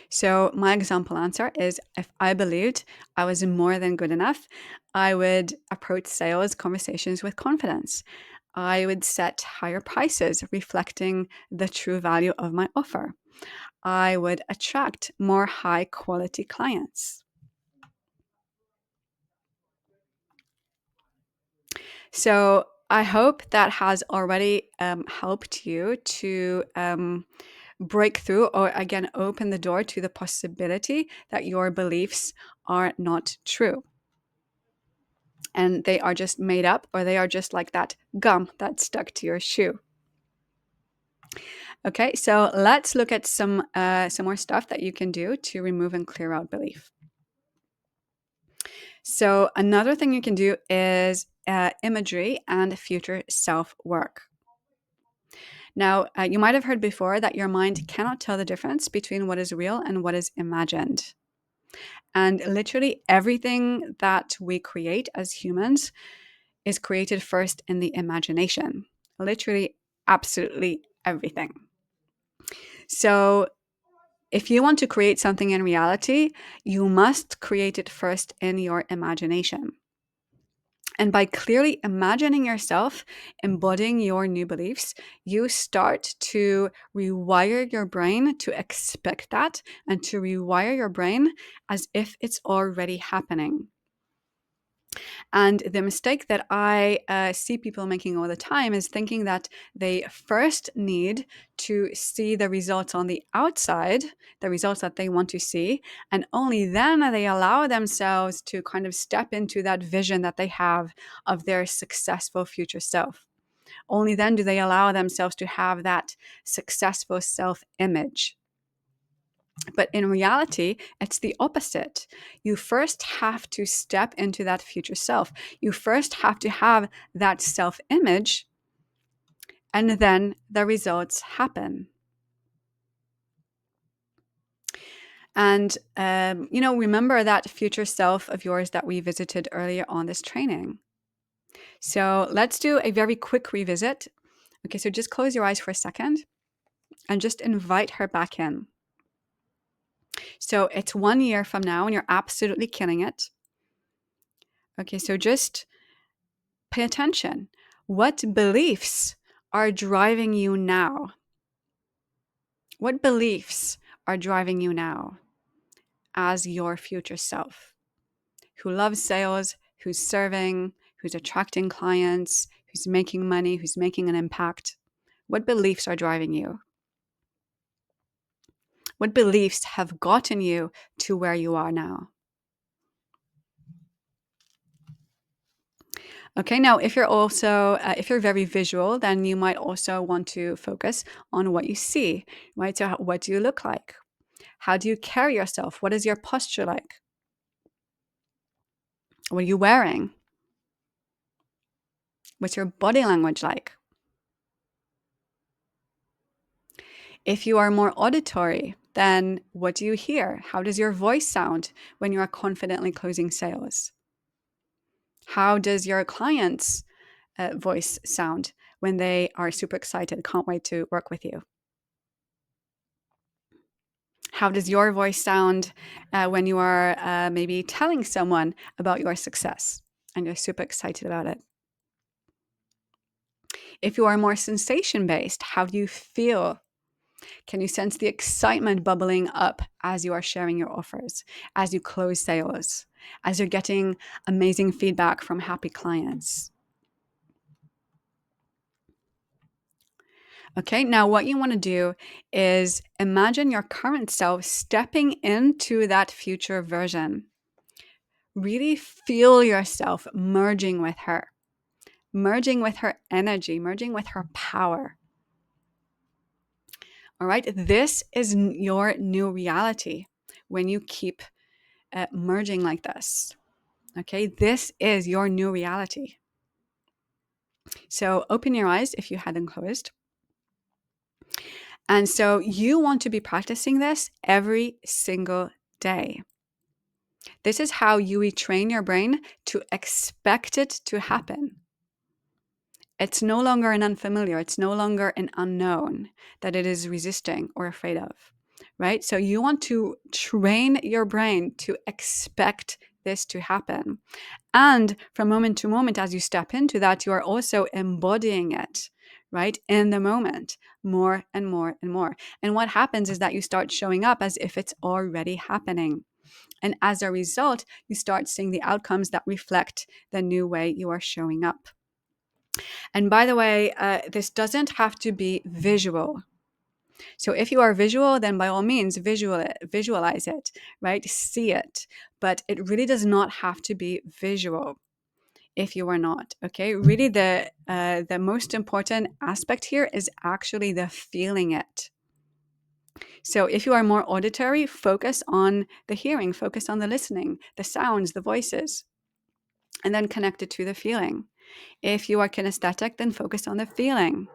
So, my example answer is if I believed I was more than good enough, I would approach sales conversations with confidence. I would set higher prices, reflecting the true value of my offer. I would attract more high quality clients. So, I hope that has already helped you to break through or again open the door to the possibility that your beliefs are not true. and they are just made up, or they are just like that gum that's stuck to your shoe. Okay, so let's look at some more stuff that you can do to remove and clear out belief. So another thing you can do is imagery and future self work. Now, you might have heard before that your mind cannot tell the difference between what is real and what is imagined. And literally everything that we create as humans is created first in the imagination. Literally, absolutely everything. So, if you want to create something in reality, you must create it first in your imagination. And by clearly imagining yourself embodying your new beliefs, you start to rewire your brain to expect that and to rewire your brain as if it's already happening. And the mistake that I see people making all the time is thinking that they first need to see the results on the outside, the results that they want to see, and only then they allow themselves to kind of step into that vision that they have of their successful future self. Only then do they allow themselves to have that successful self-image. But in reality, it's the opposite. You first have to step into that future self. You first have to have that self image, and then the results happen. And, remember that future self of yours that we visited earlier on this training. So let's do a very quick revisit. Okay, so just close your eyes for a second and just invite her back in. So it's 1 year from now and you're absolutely killing it. Okay, so just pay attention. What beliefs are driving you now? What beliefs are driving you now as your future self? Who loves sales, who's serving, who's attracting clients, who's making money, who's making an impact? What beliefs are driving you? What beliefs have gotten you to where you are now? Okay, now if you're very visual, then you might also want to focus on what you see, right? So what do you look like? How do you carry yourself? What is your posture like? What are you wearing? What's your body language like? If you are more auditory, then what do you hear? How does your voice sound when you are confidently closing sales? How does your client's voice sound when they are super excited, can't wait to work with you? How does your voice sound when you are maybe telling someone about your success and you're super excited about it? If you are more sensation-based, how do you feel? Can you sense the excitement bubbling up as you are sharing your offers, as you close sales, as you're getting amazing feedback from happy clients? Okay, now what you want to do is imagine your current self stepping into that future version. Really feel yourself merging with her energy, merging with her power. All right, this is your new reality when you keep merging like this. Okay, this is your new reality. So open your eyes if you had them closed. And so you want to be practicing this every single day. This is how you retrain your brain to expect it to happen. It's no longer an unfamiliar, it's no longer an unknown that it is resisting or afraid of, right? So you want to train your brain to expect this to happen. And from moment to moment, as you step into that, you are also embodying it, right? In the moment, more and more and more. And what happens is that you start showing up as if it's already happening. And as a result, you start seeing the outcomes that reflect the new way you are showing up. And by the way, this doesn't have to be visual. So if you are visual, then by all means, visualize it, right? See it. But it really does not have to be visual. if you are not. Okay, really the most important aspect here is actually the feeling it. So if you are more auditory, focus on the hearing, focus on the listening, the sounds, the voices, and then connect it to the feeling. If you are kinesthetic, then focus on the feeling,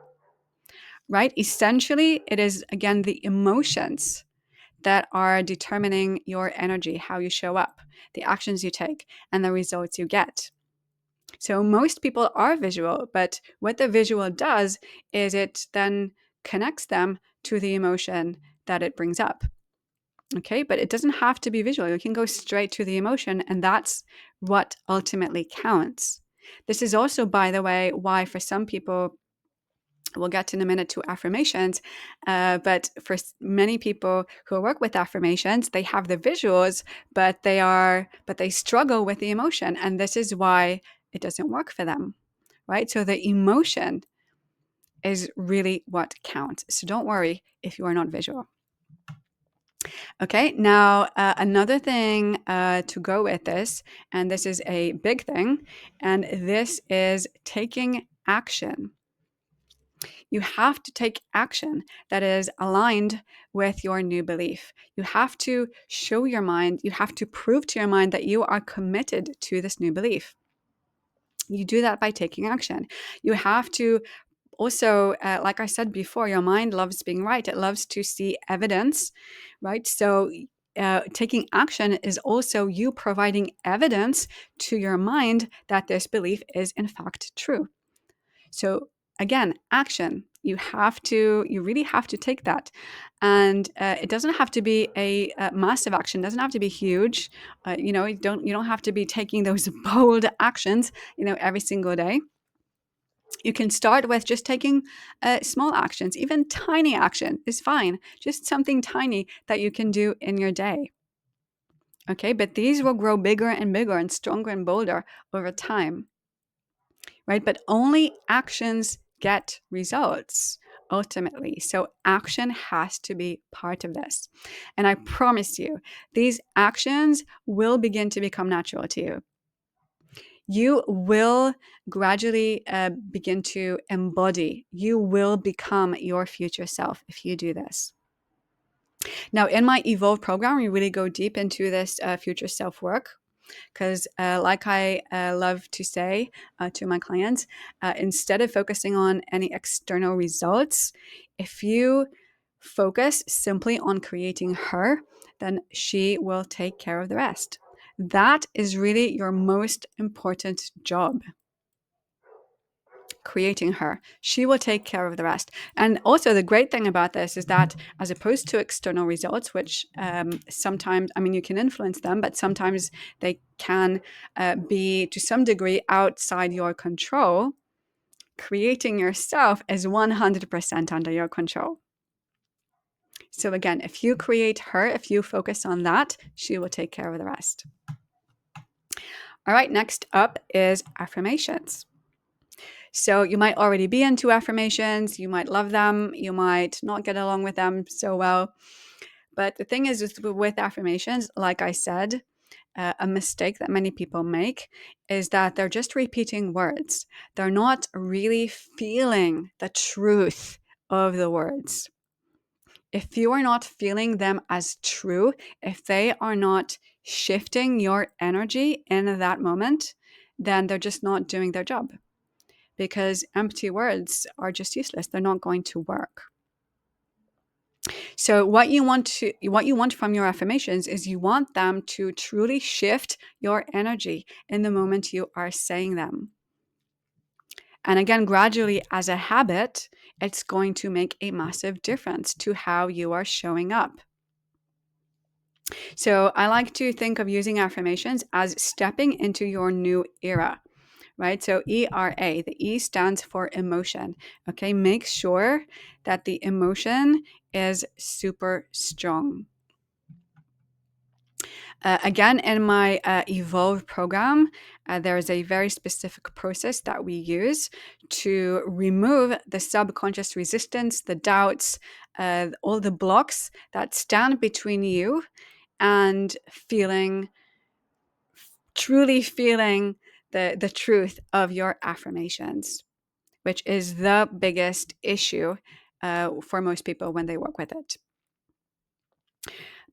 right? Essentially, it is, again, the emotions that are determining your energy, how you show up, the actions you take, and the results you get. So most people are visual, but what the visual does is it then connects them to the emotion that it brings up. Okay, but it doesn't have to be visual. You can go straight to the emotion, and that's what ultimately counts. This is also, by the way, why for some people, we'll get in a minute to affirmations, but for many people who work with affirmations, they have the visuals, but they struggle with the emotion, and this is why it doesn't work for them, right? So the emotion is really what counts. So don't worry if you are not visual. Okay, now another thing to go with this, and this is a big thing, and this is taking action. You have to take action that is aligned with your new belief. You have to show your mind, you have to prove to your mind that you are committed to this new belief. You do that by taking action. You have to also, like I said before, your mind loves being right. It loves to see evidence, right? So taking action is also you providing evidence to your mind that this belief is in fact true. So again, action. You really have to take that. And it doesn't have to be a massive action. It doesn't have to be huge. You don't have to be taking those bold actions, every single day. You can start with just taking small actions. Even tiny action is fine. Just something tiny that you can do in your day. Okay, but these will grow bigger and bigger and stronger and bolder over time, right? But only actions get results ultimately. So action has to be part of this. And I promise you, these actions will begin to become natural to you. You will gradually begin to embody. You will become your future self if you do this. Now, in my Evolve program, we really go deep into this future self work. Because like I love to say to my clients, instead of focusing on any external results, if you focus simply on creating her, then she will take care of the rest. That is really your most important job. Creating her. She will take care of the rest. And also the great thing about this is that as opposed to external results, which sometimes, you can influence them, but sometimes they can be to some degree outside your control, creating yourself is 100% under your control. So again, if you create her, if you focus on that, she will take care of the rest. All right, next up is affirmations. So you might already be into affirmations, you might love them, you might not get along with them so well. But the thing is with affirmations, like I said, a mistake that many people make is that they're just repeating words. They're not really feeling the truth of the words. If you are not feeling them as true, if they are not shifting your energy in that moment, then they're just not doing their job. Because empty words are just useless. They're not going to work. So what you want from your affirmations is you want them to truly shift your energy in the moment you are saying them. And again, gradually as a habit, it's going to make a massive difference to how you are showing up. So I like to think of using affirmations as stepping into your new era. Right? So ERA, the E stands for emotion. Okay, make sure that the emotion is super strong. Again, in my Evolve program, there is a very specific process that we use to remove the subconscious resistance, the doubts, all the blocks that stand between you and truly feeling the truth of your affirmations, which is the biggest issue for most people when they work with it.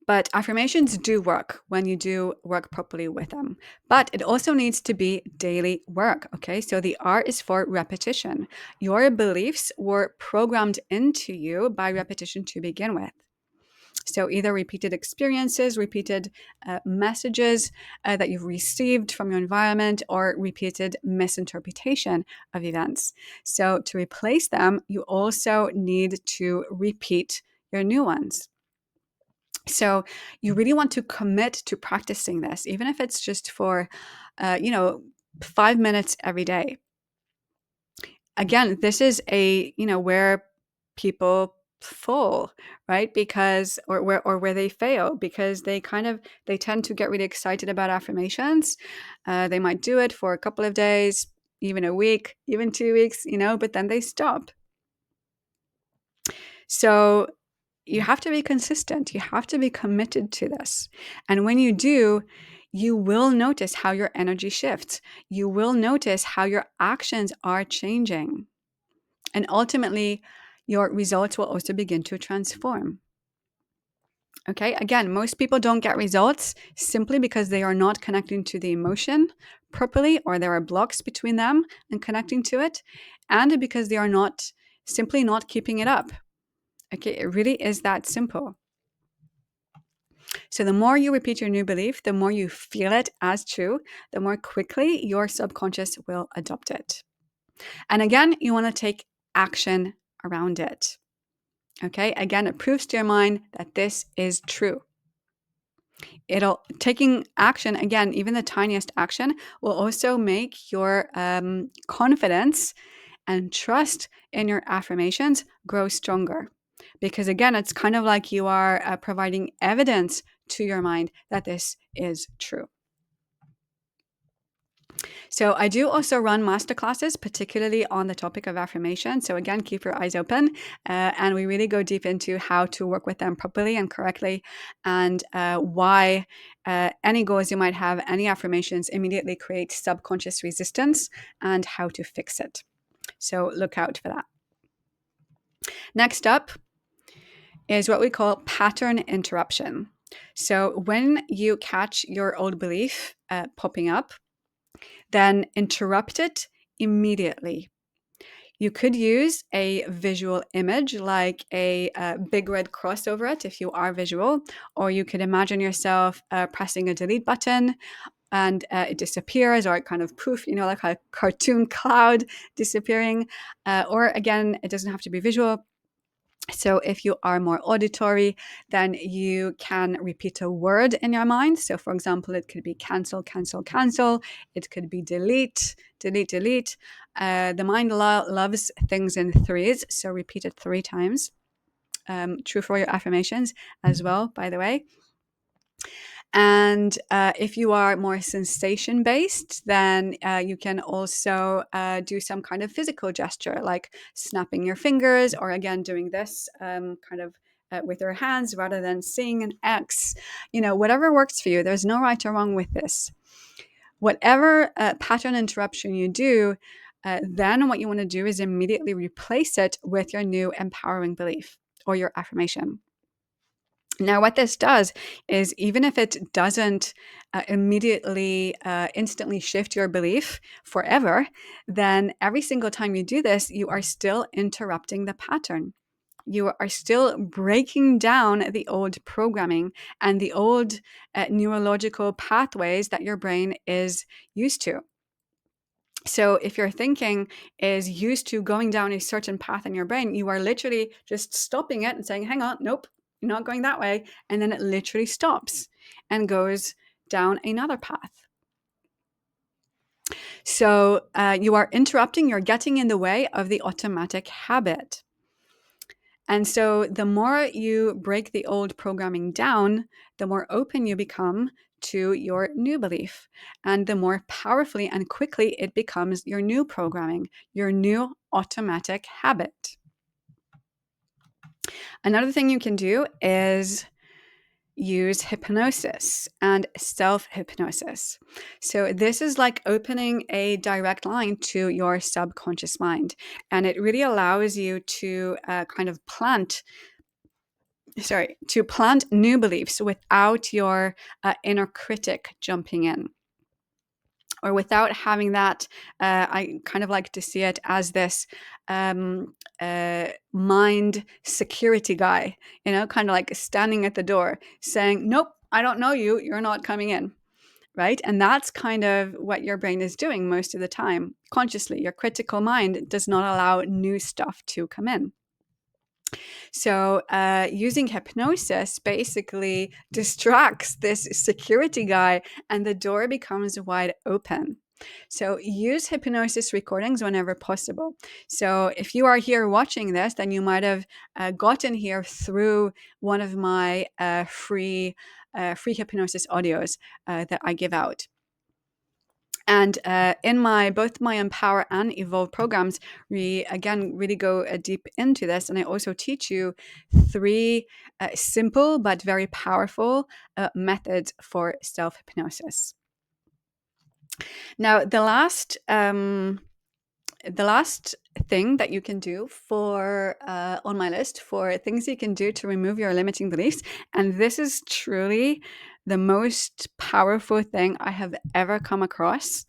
But affirmations do work when you do work properly with them. But it also needs to be daily work, okay? So the R is for repetition. Your beliefs were programmed into you by repetition to begin with. So either repeated experiences, repeated messages that you've received from your environment, or repeated misinterpretation of events. So to replace them, you also need to repeat your new ones. So you really want to commit to practicing this, even if it's just for, 5 minutes every day. Again, this is where people fall, right? Because or where they fail, because they tend to get really excited about affirmations. They might do it for a couple of days, even a week, even 2 weeks, but then they stop. So you have to be consistent. You have to be committed to this. And when you do, you will notice how your energy shifts. You will notice how your actions are changing. And ultimately, your results will also begin to transform. Okay, again, most people don't get results simply because they are not connecting to the emotion properly, or there are blocks between them and connecting to it, and because they are simply not keeping it up. Okay, it really is that simple. So the more you repeat your new belief, the more you feel it as true, the more quickly your subconscious will adopt it. And again, you want to take action around it. Okay, again, it proves to your mind that this is true. Taking action, again, even the tiniest action, will also make your confidence and trust in your affirmations grow stronger. Because again, it's kind of like you are providing evidence to your mind that this is true. So I do also run masterclasses, particularly on the topic of affirmation. So again, keep your eyes open, and we really go deep into how to work with them properly and correctly, and why any goals you might have, any affirmations immediately create subconscious resistance, and how to fix it. So look out for that. Next up is what we call pattern interruption. So when you catch your old belief popping up, then interrupt it immediately. You could use a visual image like a big red cross over it if you are visual, or you could imagine yourself pressing a delete button and it disappears, or it kind of poof, like a cartoon cloud disappearing. Or again, it doesn't have to be visual. So if you are more auditory, then you can repeat a word in your mind. So for example, it could be cancel, cancel, cancel. It could be delete, delete, delete. The mind loves things in threes, so repeat it 3 times. True for your affirmations as well, by the way. And if you are more sensation based, then you can also do some kind of physical gesture, like snapping your fingers, or again, doing this with your hands rather than seeing an X. Whatever works for you. There's no right or wrong with this. Whatever pattern interruption you do, then what you want to do is immediately replace it with your new empowering belief or your affirmation. Now, what this does is, even if it doesn't immediately, instantly shift your belief forever, then every single time you do this, you are still interrupting the pattern. You are still breaking down the old programming and the old neurological pathways that your brain is used to. So if your thinking is used to going down a certain path in your brain, you are literally just stopping it and saying, hang on, nope, you're not going that way. And then it literally stops and goes down another path. So you are interrupting, you're getting in the way of the automatic habit. And so the more you break the old programming down, the more open you become to your new belief, and the more powerfully and quickly it becomes your new programming, your new automatic habit. Another thing you can do is use hypnosis and self-hypnosis. So this is like opening a direct line to your subconscious mind, and it really allows you to plant new beliefs without your inner critic jumping in, or without having that. I kind of like to see it as this mind security guy, kind of like standing at the door saying, nope, I don't know you, you're not coming in. Right. And that's kind of what your brain is doing most of the time. Consciously, your critical mind does not allow new stuff to come in. So using hypnosis basically distracts this security guy, and the door becomes wide open. So use hypnosis recordings whenever possible. So if you are here watching this, then you might have gotten here through one of my free hypnosis audios that I give out. And in both my Empower and Evolve programs, we again really go deep into this. And I also teach you 3 simple but very powerful methods for self-hypnosis. Now, the last thing that you can do on my list for things you can do to remove your limiting beliefs, and this is truly the most powerful thing I have ever come across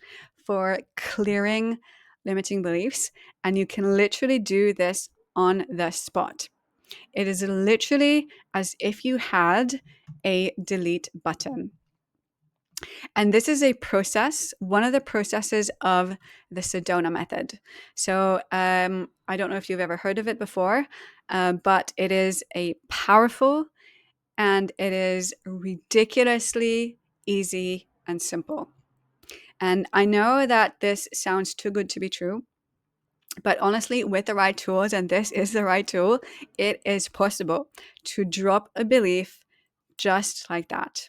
for clearing limiting beliefs, and you can literally do this on the spot. It is literally as if you had a delete button. And this is a process, one of the processes of the Sedona method. So I don't know if you've ever heard of it before, but it is a powerful and it is ridiculously easy and simple. And I know that this sounds too good to be true, but honestly, with the right tools, and this is the right tool, it is possible to drop a belief just like that.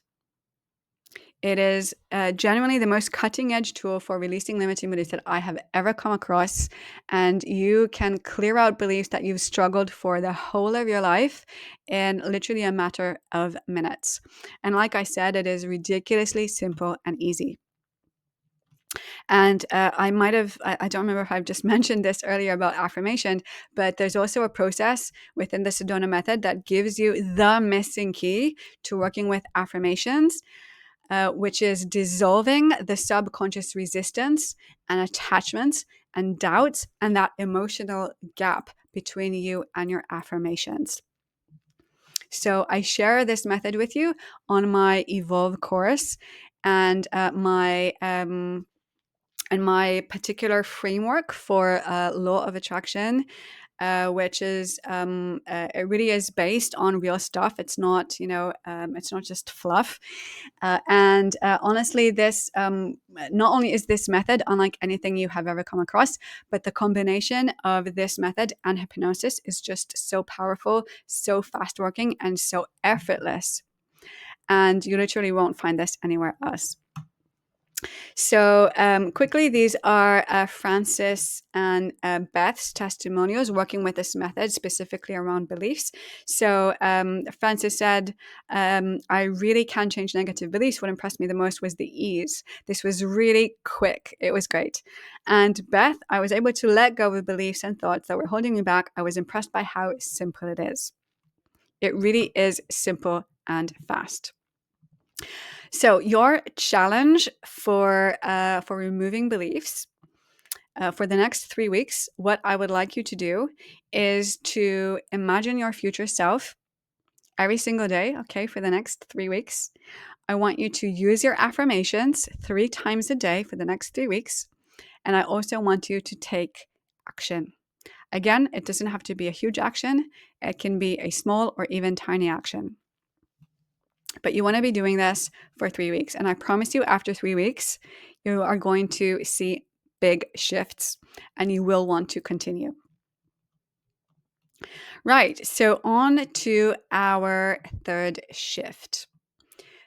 It is genuinely the most cutting edge tool for releasing limiting beliefs that I have ever come across. And you can clear out beliefs that you've struggled for the whole of your life in literally a matter of minutes. And like I said, it is ridiculously simple and easy. And I don't remember if I've just mentioned this earlier about affirmation, but there's also a process within the Sedona method that gives you the missing key to working with affirmations. Which is dissolving the subconscious resistance and attachments and doubts and that emotional gap between you and your affirmations. So I share this method with you on my Evolve course, and my particular framework for law of attraction, which is it really is based on real stuff. It's not it's not just fluff. And honestly, this not only is this method unlike anything you have ever come across, but the combination of this method and hypnosis is just so powerful, so fast working, and so effortless. And you literally won't find this anywhere else. So quickly, these are Francis and Beth's testimonials working with this method specifically around beliefs. So Francis said, I really can change negative beliefs. What impressed me the most was the ease. This was really quick. It was great. And Beth, I was able to let go of beliefs and thoughts that were holding me back. I was impressed by how simple it is. It really is simple and fast. So your challenge for removing beliefs for the next 3 weeks, what I would like you to do is to imagine your future self every single day, okay, for the next 3 weeks. I want you to use your affirmations 3 times a day for the next 3 weeks. And I also want you to take action. Again, it doesn't have to be a huge action. It can be a small or even tiny action. But you want to be doing this for 3 weeks. And I promise you, after 3 weeks, you are going to see big shifts and you will want to continue. Right. So on to our third shift,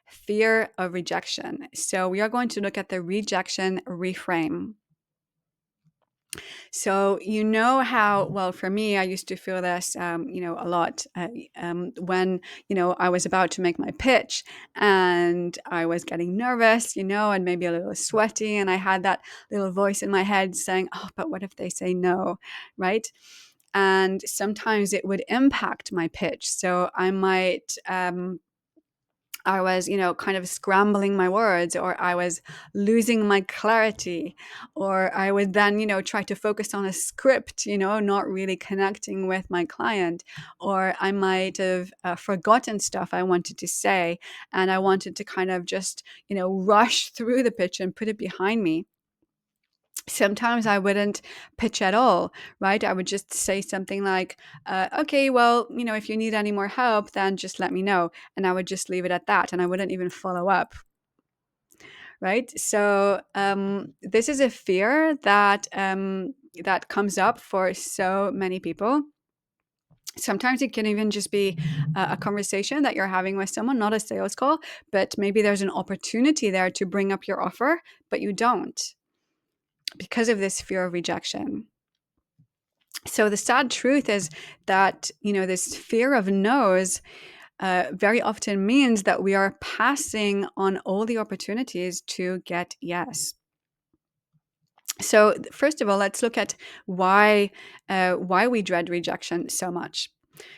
fear of rejection. So we are going to look at the rejection reframe. So, you know how, well, for me, I used to feel this, a lot when, I was about to make my pitch and I was getting nervous, and maybe a little sweaty. And I had that little voice in my head saying, oh, but what if they say no? Right. And sometimes it would impact my pitch. So I was, kind of scrambling my words, or I was losing my clarity, or I would then, try to focus on a script, not really connecting with my client, or I might have forgotten stuff I wanted to say, and I wanted to kind of just, rush through the pitch and put it behind me. Sometimes I wouldn't pitch at all, right? I would just say something like, okay, well, if you need any more help, then just let me know. And I would just leave it at that. And I wouldn't even follow up, right? So this is a fear that comes up for so many people. Sometimes it can even just be a conversation that you're having with someone, not a sales call, but maybe there's an opportunity there to bring up your offer, but you don't, because of this fear of rejection. So the sad truth is that, this fear of no's very often means that we are passing on all the opportunities to get yes. So first of all, let's look at why we dread rejection so much.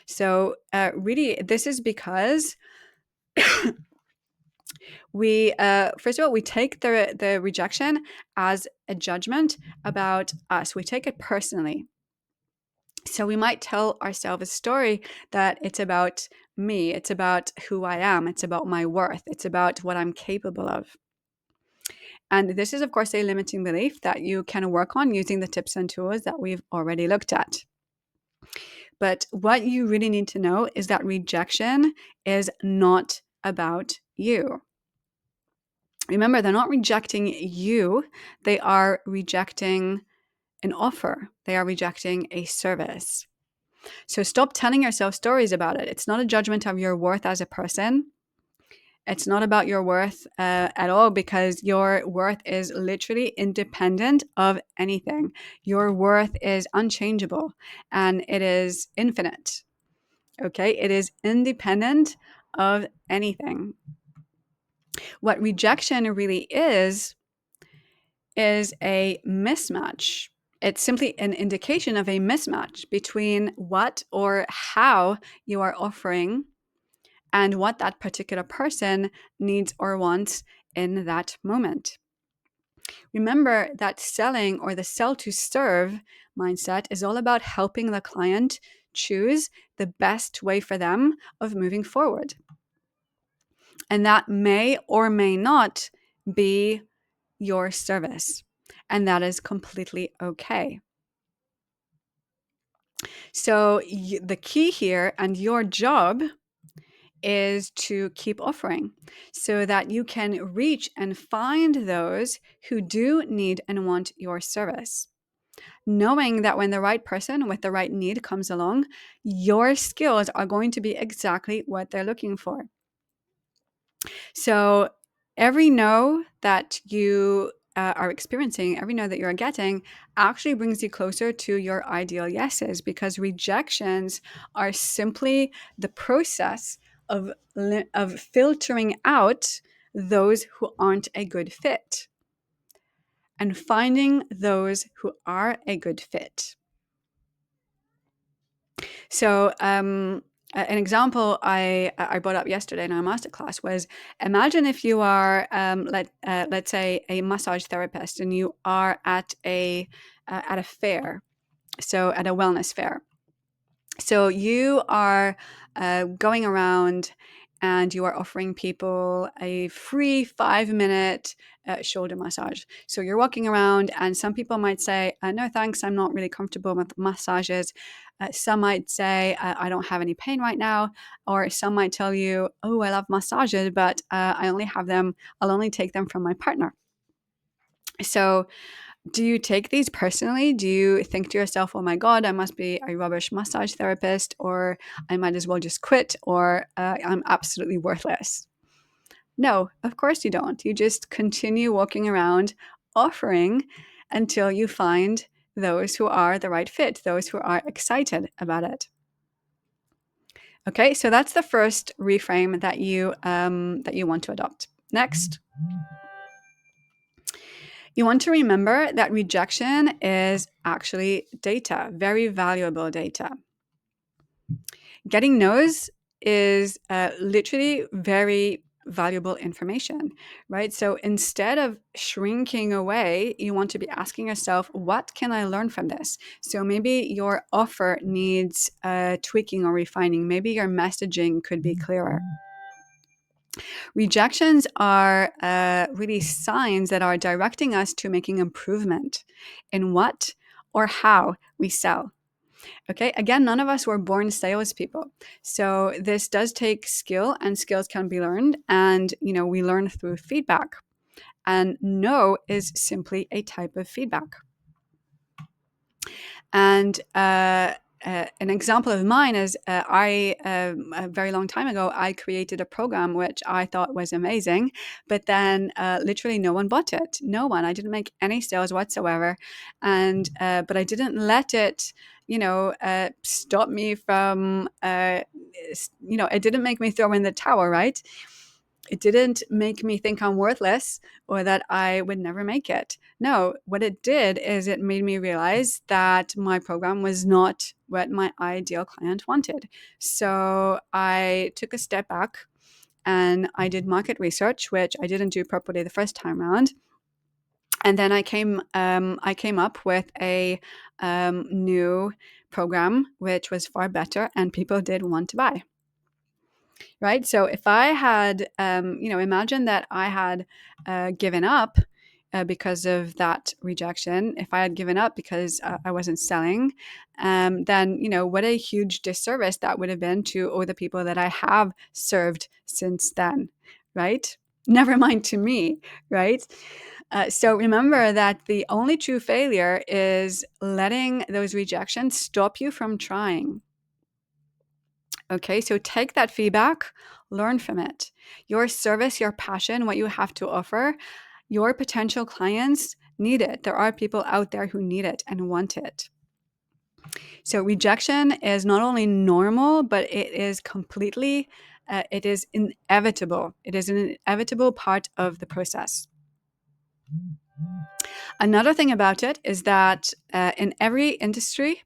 So really, this is because we first of all, we take the rejection as a judgment about us. We take it personally. So we might tell ourselves a story that it's about me, it's about who I am, it's about my worth, it's about what I'm capable of. And this is, of course, a limiting belief that you can work on using the tips and tools that we've already looked at. But what you really need to know is that rejection is not about you. Remember, they're not rejecting you, they are rejecting an offer, they are rejecting a service. So stop telling yourself stories about it. It's not a judgment of your worth as a person. It's not about your worth at all, because your worth is literally independent of anything. Your worth is unchangeable and it is infinite. Okay? It is independent of anything. What rejection really is a mismatch. It's simply an indication of a mismatch between what or how you are offering and what that particular person needs or wants in that moment. Remember that selling, or the sell to serve mindset, is all about helping the client choose the best way for them of moving forward. And that may or may not be your service. And that is completely okay. So the key here, and your job, is to keep offering so that you can reach and find those who do need and want your service. Knowing that when the right person with the right need comes along, your skills are going to be exactly what they're looking for. So every no that you are experiencing, every no that you're getting, actually brings you closer to your ideal yeses, because rejections are simply the process of filtering out those who aren't a good fit and finding those who are a good fit. So an example I brought up yesterday in our masterclass was, imagine if you are, let's say, a massage therapist, and you are at a fair, so at a wellness fair. So you are going around and you are offering people a free 5-minute shoulder massage. So you're walking around, and some people might say, no thanks, I'm not really comfortable with massages. Some might say, I don't have any pain right now. Or some might tell you, oh, I love massages, but I'll only take them from my partner. So do you take these personally? Do you think to yourself, oh my God, I must be a rubbish massage therapist, or I might as well just quit, or I'm absolutely worthless? No, of course you don't. You just continue walking around offering until you find those who are the right fit, those who are excited about it. Okay, so that's the first reframe that you want to adopt. Next, you want to remember that rejection is actually data, very valuable data. Getting no's is literally very valuable information, right? So instead of shrinking away, you want to be asking yourself, what can I learn from this? So maybe your offer needs tweaking or refining. Maybe your messaging could be clearer. Rejections are really signs that are directing us to making improvement in what or how we sell. Okay, again, none of us were born salespeople. So this does take skill, and skills can be learned. And, we learn through feedback. And no is simply a type of feedback. And an example of mine is a very long time ago, I created a program which I thought was amazing, but then literally no one bought it. No one. I didn't make any sales whatsoever. And but I didn't let it stop me from, it didn't make me throw in the towel, right? It didn't make me think I'm worthless or that I would never make it. No, what it did is it made me realize that my program was not what my ideal client wanted. So I took a step back and I did market research, which I didn't do properly the first time around. And then I came up with a new program, which was far better, and people did want to buy. Right? So if I had, imagine that I had given up because of that rejection. If I had given up because I wasn't selling, then, what a huge disservice that would have been to all the people that I have served since then, right? Never mind to me, right? So remember that the only true failure is letting those rejections stop you from trying. Okay, so take that feedback, learn from it. Your service, your passion, what you have to offer, your potential clients need it. There are people out there who need it and want it. So rejection is not only normal, but it is completely, it is inevitable. It is an inevitable part of the process. Another thing about it is that in every industry,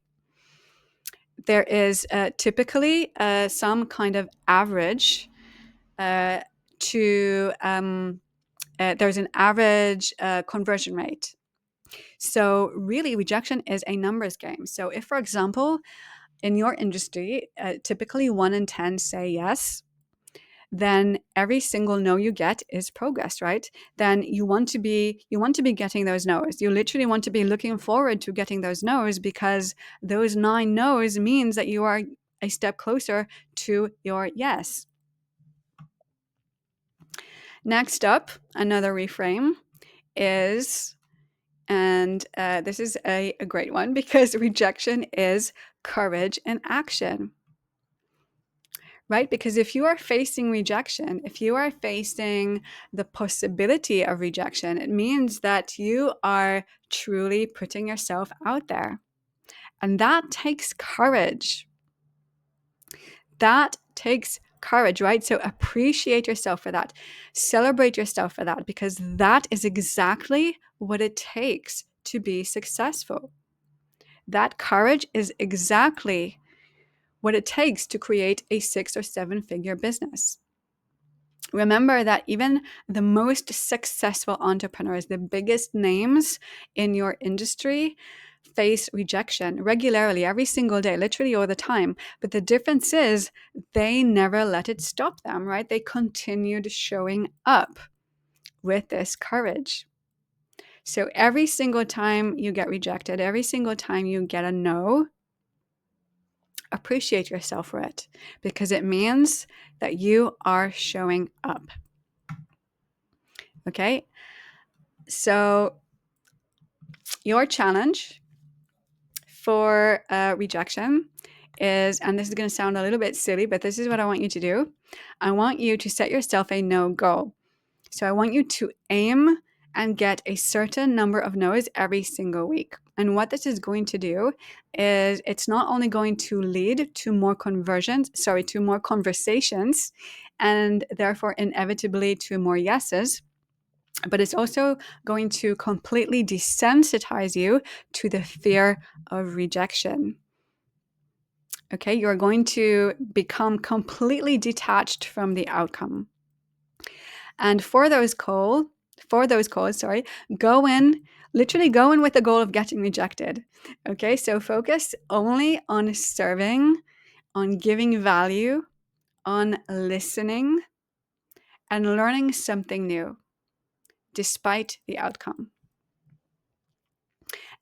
there is typically some kind of average there's an average conversion rate. So really, rejection is a numbers game. So if, for example, in your industry, typically 1 in 10 say yes, then every single no you get is progress, right? Then you want to be getting those no's. You literally want to be looking forward to getting those no's, because those 9 no's means that you are a step closer to your yes. Next up, another reframe is, and this is a great one, because rejection is courage in action. Right? Because if you are facing rejection, if you are facing the possibility of rejection, it means that you are truly putting yourself out there. And that takes courage. That takes courage, right? So appreciate yourself for that. Celebrate yourself for that, because that is exactly what it takes to be successful. That courage is exactly what it takes to create a 6 or 7 figure business. Remember that even the most successful entrepreneurs, the biggest names in your industry, face rejection regularly, every single day, literally all the time. But the difference is they never let it stop them, right? They continued showing up with this courage. So every single time you get rejected, every single time you get a no, appreciate yourself for it, because it means that you are showing up. Okay? So your challenge for rejection is, and this is going to sound a little bit silly, but this is what I want you to do. I want you to set yourself a no goal. So I want you to aim and get a certain number of no's every single week. And what this is going to do is it's not only going to lead to more to more conversations, and therefore inevitably to more yeses, but it's also going to completely desensitize you to the fear of rejection. Okay, you're going to become completely detached from the outcome. And for those calls, literally go in with the goal of getting rejected. Okay, so focus only on serving, on giving value, on listening, and learning something new, despite the outcome.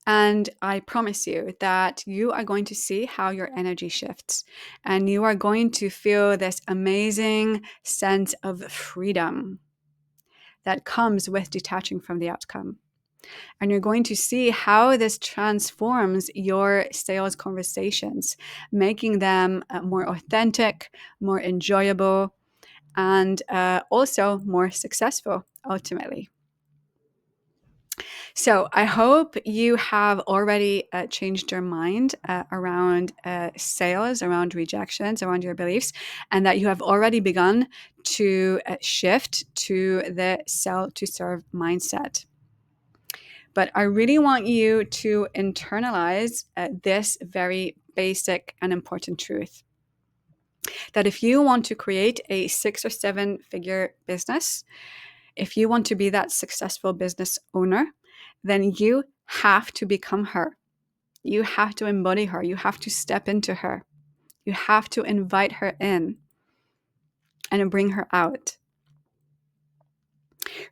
And I promise you that you are going to see how your energy shifts, and you are going to feel this amazing sense of freedom that comes with detaching from the outcome. And you're going to see how this transforms your sales conversations, making them more authentic, more enjoyable, and also more successful ultimately. So I hope you have already changed your mind around sales, around rejections, around your beliefs, and that you have already begun to shift to the sell to serve mindset. But I really want you to internalize this very basic and important truth. That if you want to create a 6 or 7 figure business, if you want to be that successful business owner, then you have to become her. You have to embody her. You have to step into her. You have to invite her in and bring her out,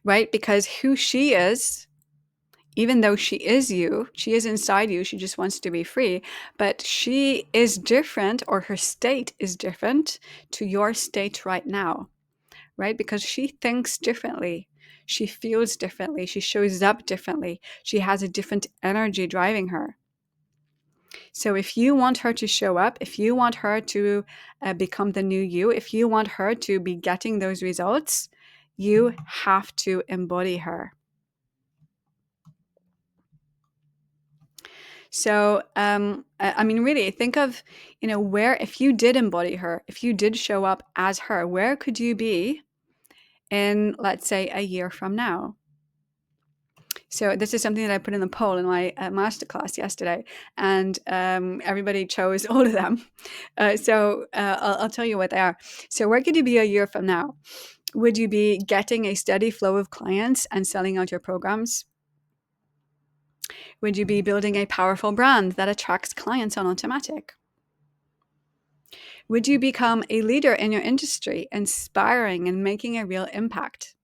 right? Because who she is, even though she is you, she is inside you, she just wants to be free, but she is different, or her state is different to your state right now, right? Because she thinks differently. She feels differently. She shows up differently. She has a different energy driving her. So if you want her to show up, if you want her to become the new you, if you want her to be getting those results, you have to embody her. So, I mean, really think of, where, if you did embody her, if you did show up as her, where could you be in, let's say, a year from now? So this is something that I put in the poll in my masterclass yesterday, and everybody chose all of them. So I'll tell you what they are. So where could you be a year from now? Would you be getting a steady flow of clients and selling out your programs? Would you be building a powerful brand that attracts clients on automatic? Would you become a leader in your industry, inspiring and making a real impact?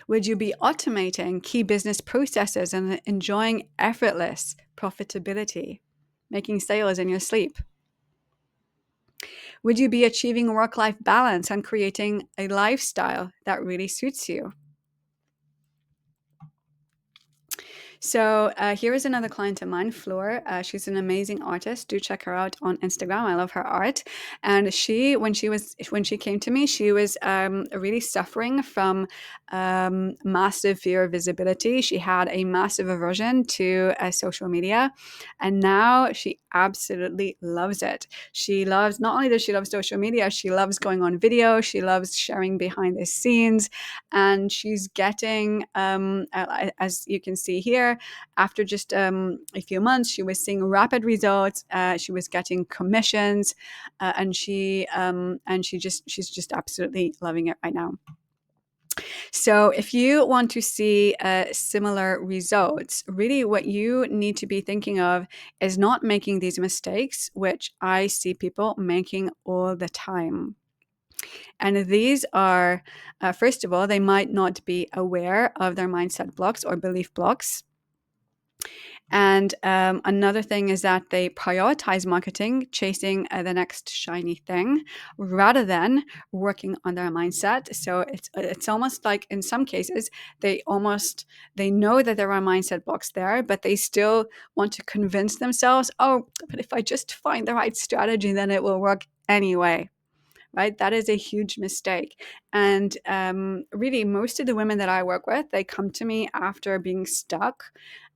Would you be automating key business processes and enjoying effortless profitability, making sales in your sleep? Would you be achieving work-life balance and creating a lifestyle that really suits you? So here is another client of mine, Fleur. She's an amazing artist. Do check her out on Instagram. I love her art. And she, when she came to me, she was really suffering from massive fear of visibility. She had a massive aversion to social media, and now she absolutely loves it. She loves, not only does she love social media, she loves going on video. She loves sharing behind the scenes, and she's getting, as you can see here, after just a few months, she was seeing rapid results. She was getting commissions, and she's just absolutely loving it right now. So if you want to see similar results, really what you need to be thinking of is not making these mistakes, which I see people making all the time. And these are, first of all, they might not be aware of their mindset blocks or belief blocks. And another thing is that they prioritize marketing, chasing the next shiny thing, rather than working on their mindset. So it's almost like, in some cases, they know that there are mindset blocks there, but they still want to convince themselves, oh, but if I just find the right strategy, then it will work anyway. Right? That is a huge mistake. And really, most of the women that I work with, they come to me after being stuck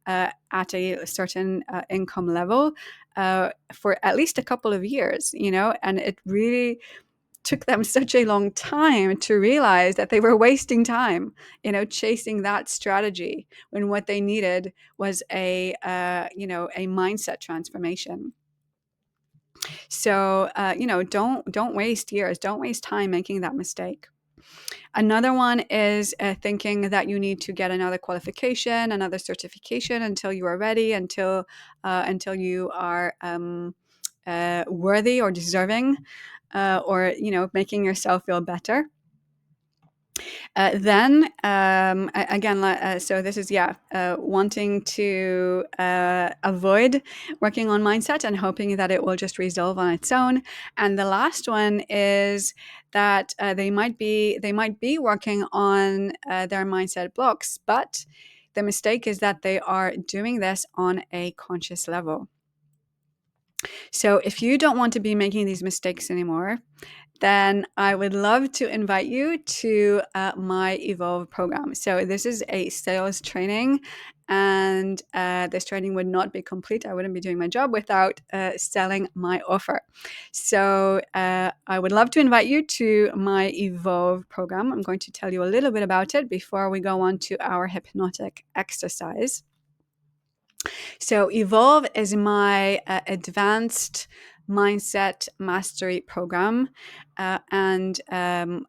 at a certain income level for at least a couple of years, and it really took them such a long time to realize that they were wasting time, chasing that strategy when what they needed was a mindset transformation. So, don't waste years, don't waste time making that mistake. Another one is thinking that you need to get another qualification, another certification until you are ready, until you are worthy or deserving, or making yourself feel better. Then again, so this is wanting to avoid working on mindset and hoping that it will just resolve on its own. And the last one is that they might be working on their mindset blocks, but the mistake is that they are doing this on a conscious level. So if you don't want to be making these mistakes anymore, then I would love to invite you to my Evolve program. So this is a sales training, and this training would not be complete. I wouldn't be doing my job without selling my offer. So I would love to invite you to my Evolve program. I'm going to tell you a little bit about it before we go on to our hypnotic exercise. So Evolve is my advanced mindset mastery program, and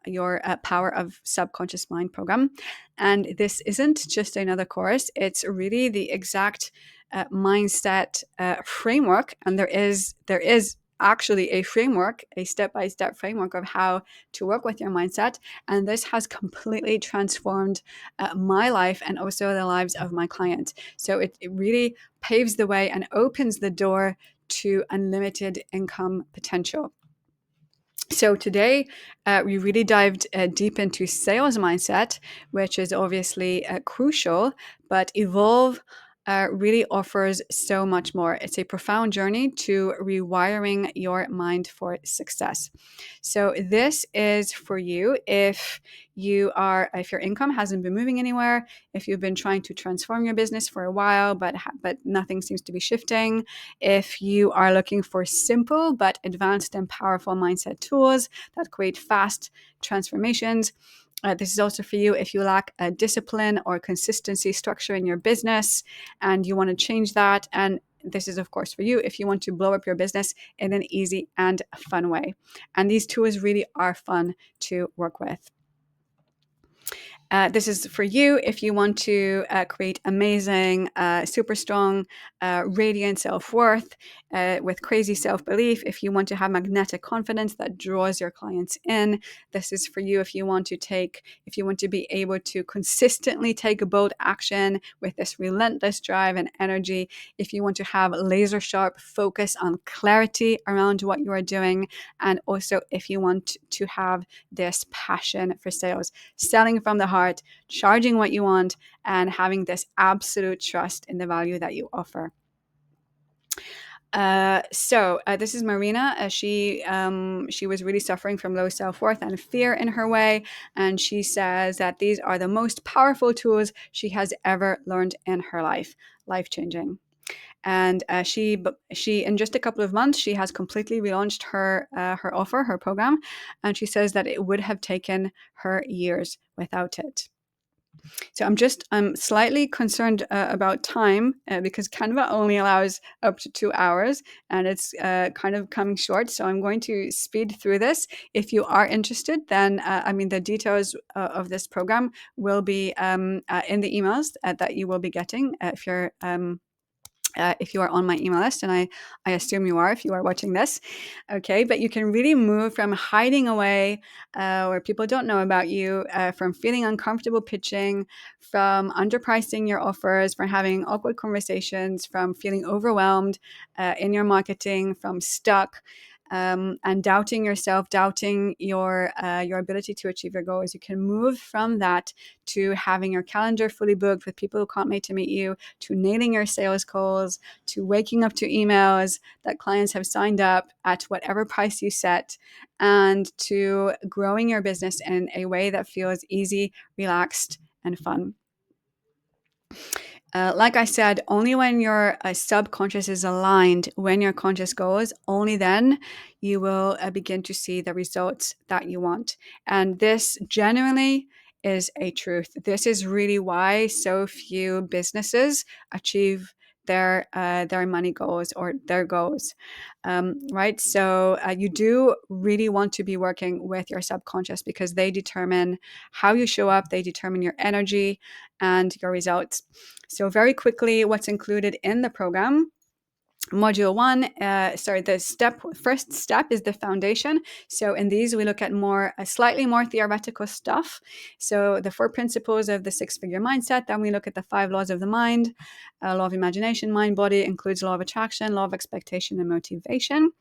your Power of Subconscious Mind program. And this isn't just another course, it's really the exact mindset framework. And there is actually a framework, a step-by-step framework of how to work with your mindset. And this has completely transformed my life and also the lives of my clients. So it really paves the way and opens the door to unlimited income potential. So today, we really dived deep into sales mindset, which is obviously crucial, but Evolve really offers so much more. It's a profound journey to rewiring your mind for success. So this is for you if your income hasn't been moving anywhere, if you've been trying to transform your business for a while, but nothing seems to be shifting, if you are looking for simple but advanced and powerful mindset tools that create fast transformations. This is also for you if you lack a discipline or consistency structure in your business and you want to change that. And this is, of course, for you if you want to blow up your business in an easy and fun way. And these tools really are fun to work with. This is for you if you want to create amazing, super strong, radiant self-worth with crazy self-belief. If you want to have magnetic confidence that draws your clients in. This is for you if you want to be able to consistently take a bold action with this relentless drive and energy. If you want to have laser sharp focus on clarity around what you are doing. And also if you want to have this passion for sales, selling from the heart, charging what you want, and having this absolute trust in the value that you offer. So this is Marina. She was really suffering from low self-worth and fear in her way. And she says that these are the most powerful tools she has ever learned in her life. Life-changing. And she in just a couple of months, she has completely relaunched her offer, her program. And she says that it would have taken her years without it. So I'm slightly concerned about time because Canva only allows up to 2 hours and it's kind of coming short. So I'm going to speed through this. If you are interested, then the details of this program will be in the emails that you will be getting if you are on my email list, and I assume you are if you are watching this, okay? But you can really move from hiding away where people don't know about you, from feeling uncomfortable pitching, from underpricing your offers, from having awkward conversations, from feeling overwhelmed in your marketing, from stuck, and doubting yourself, doubting your ability to achieve your goals. You can move from that to having your calendar fully booked with people who can't wait to meet you, to nailing your sales calls, to waking up to emails that clients have signed up at whatever price you set, and to growing your business in a way that feels easy, relaxed, and fun. Like I said, only when your subconscious is aligned, when your conscious goes, only then you will begin to see the results that you want. And this genuinely is a truth. This is really why so few businesses achieve their money goals or their goals, right? So you do really want to be working with your subconscious because they determine how you show up, they determine your energy and your results. So very quickly, what's included in the program. Module one, the first step is the foundation. So in these, we look at slightly more theoretical stuff. So the 4 principles of the 6-figure mindset. Then we look at the 5 laws of the mind, law of imagination, mind, body, includes law of attraction, law of expectation, and motivation.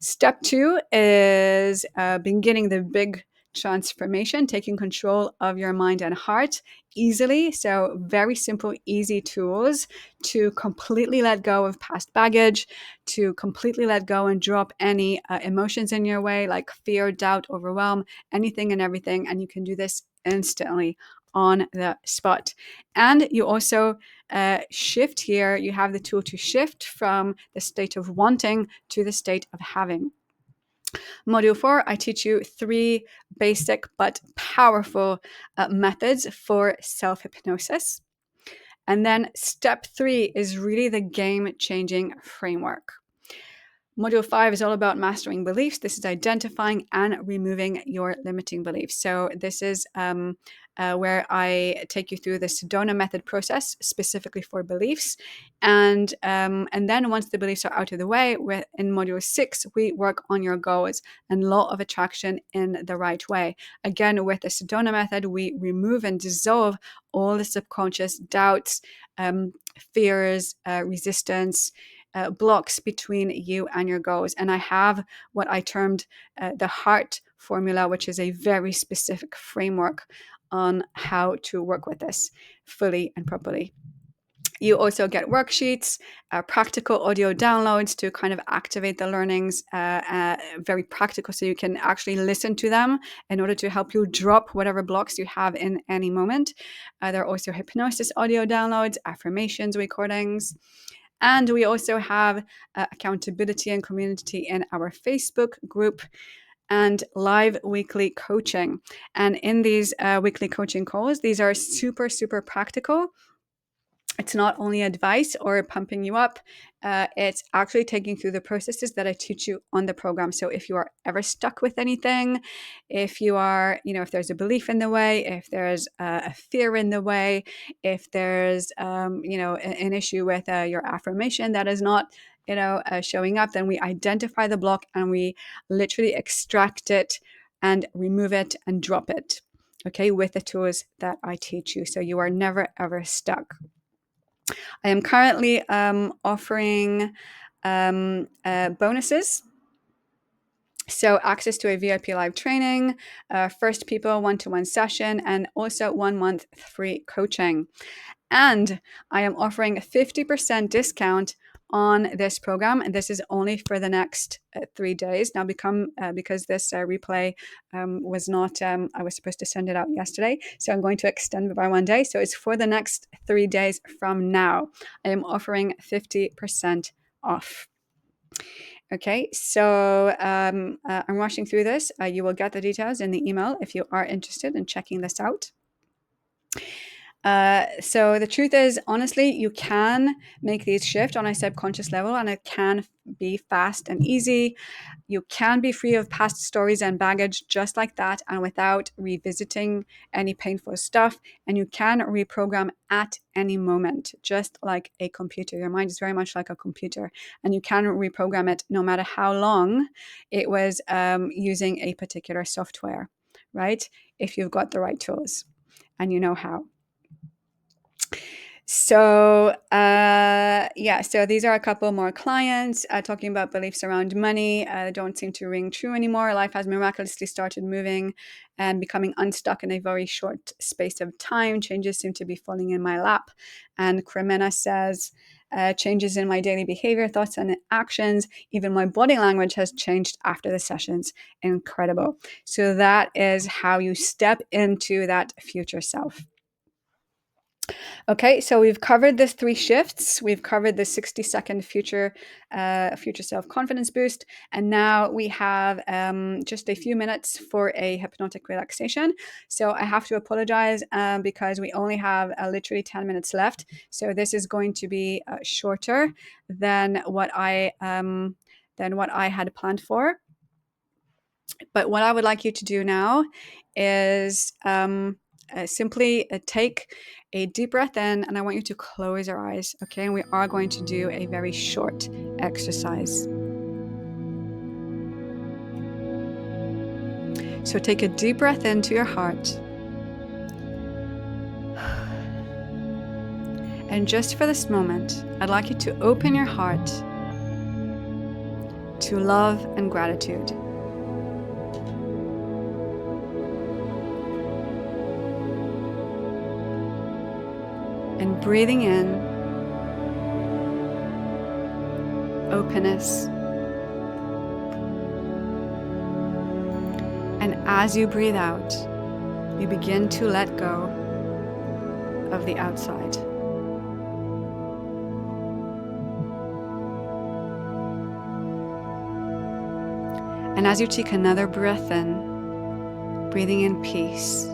Step 2 is beginning the big transformation, taking control of your mind and heart easily. So very simple, easy tools to completely let go of past baggage, to completely let go and drop any emotions in your way, like fear, doubt, overwhelm, anything and everything. And you can do this instantly on the spot. And you also shift here. You have the tool to shift from the state of wanting to the state of having. Module 4, I teach you 3 basic but powerful methods for self-hypnosis. And then step 3 is really the game-changing framework. Module 5 is all about mastering beliefs. This is identifying and removing your limiting beliefs. So this is where I take you through the Sedona method process specifically for beliefs. And then once the beliefs are out of the way, in Module 6, we work on your goals and law of attraction in the right way. Again, with the Sedona method, we remove and dissolve all the subconscious doubts, fears, resistance, blocks between you and your goals. And I have what I termed the heart formula, which is a very specific framework on how to work with this fully and properly. You also get worksheets, practical audio downloads to kind of activate the learnings, very practical, so you can actually listen to them in order to help you drop whatever blocks you have in any moment. There are also hypnosis audio downloads, affirmations recordings. And we also have accountability and community in our Facebook group and live weekly coaching. And in these weekly coaching calls, these are super, super practical. It's not only advice or pumping you up. It's actually taking through the processes that I teach you on the program. So if you are ever stuck with anything, if you are, if there's a belief in the way, if there's a fear in the way, if there's, an issue with your affirmation that is not, showing up, then we identify the block and we literally extract it and remove it and drop it. Okay, with the tools that I teach you. So you are never, ever stuck. I am currently offering bonuses. So access to a VIP live training, first people one-to-one session, and also 1 month free coaching. And I am offering a 50% discount on this program, and this is only for the next 3 days. Now, because this replay was not, I was supposed to send it out yesterday, so I'm going to extend it by 1 day. So it's for the next 3 days from now. I am offering 50% off. Okay, so I'm rushing through this. You will get the details in the email if you are interested in checking this out. So the truth is, honestly, you can make these shift on a subconscious level, and it can be fast and easy. You can be free of past stories and baggage just like that, and without revisiting any painful stuff. And you can reprogram at any moment, just like a computer. Your mind is very much like a computer, and you can reprogram it no matter how long it was using a particular software, right? If you've got the right tools and you know how. So so these are a couple more clients talking about beliefs around money don't seem to ring true anymore. Life has miraculously started moving and becoming unstuck in a very short space of time. Changes seem to be falling in my lap. And Cremena says, changes in my daily behavior, thoughts, and actions. Even my body language has changed after the sessions. Incredible. So that is how you step into that future self. Okay, so we've covered the 3 shifts. We've covered the 60-second future self-confidence boost. And now we have just a few minutes for a hypnotic relaxation. So I have to apologize because we only have literally 10 minutes left. So this is going to be shorter than what I had planned for. But what I would like you to do now is simply take a deep breath in, and I want you to close your eyes, okay? And we are going to do a very short exercise. So take a deep breath into your heart. And just for this moment, I'd like you to open your heart to love and gratitude. And breathing in openness. And as you breathe out, you begin to let go of the outside. And as you take another breath in, breathing in peace,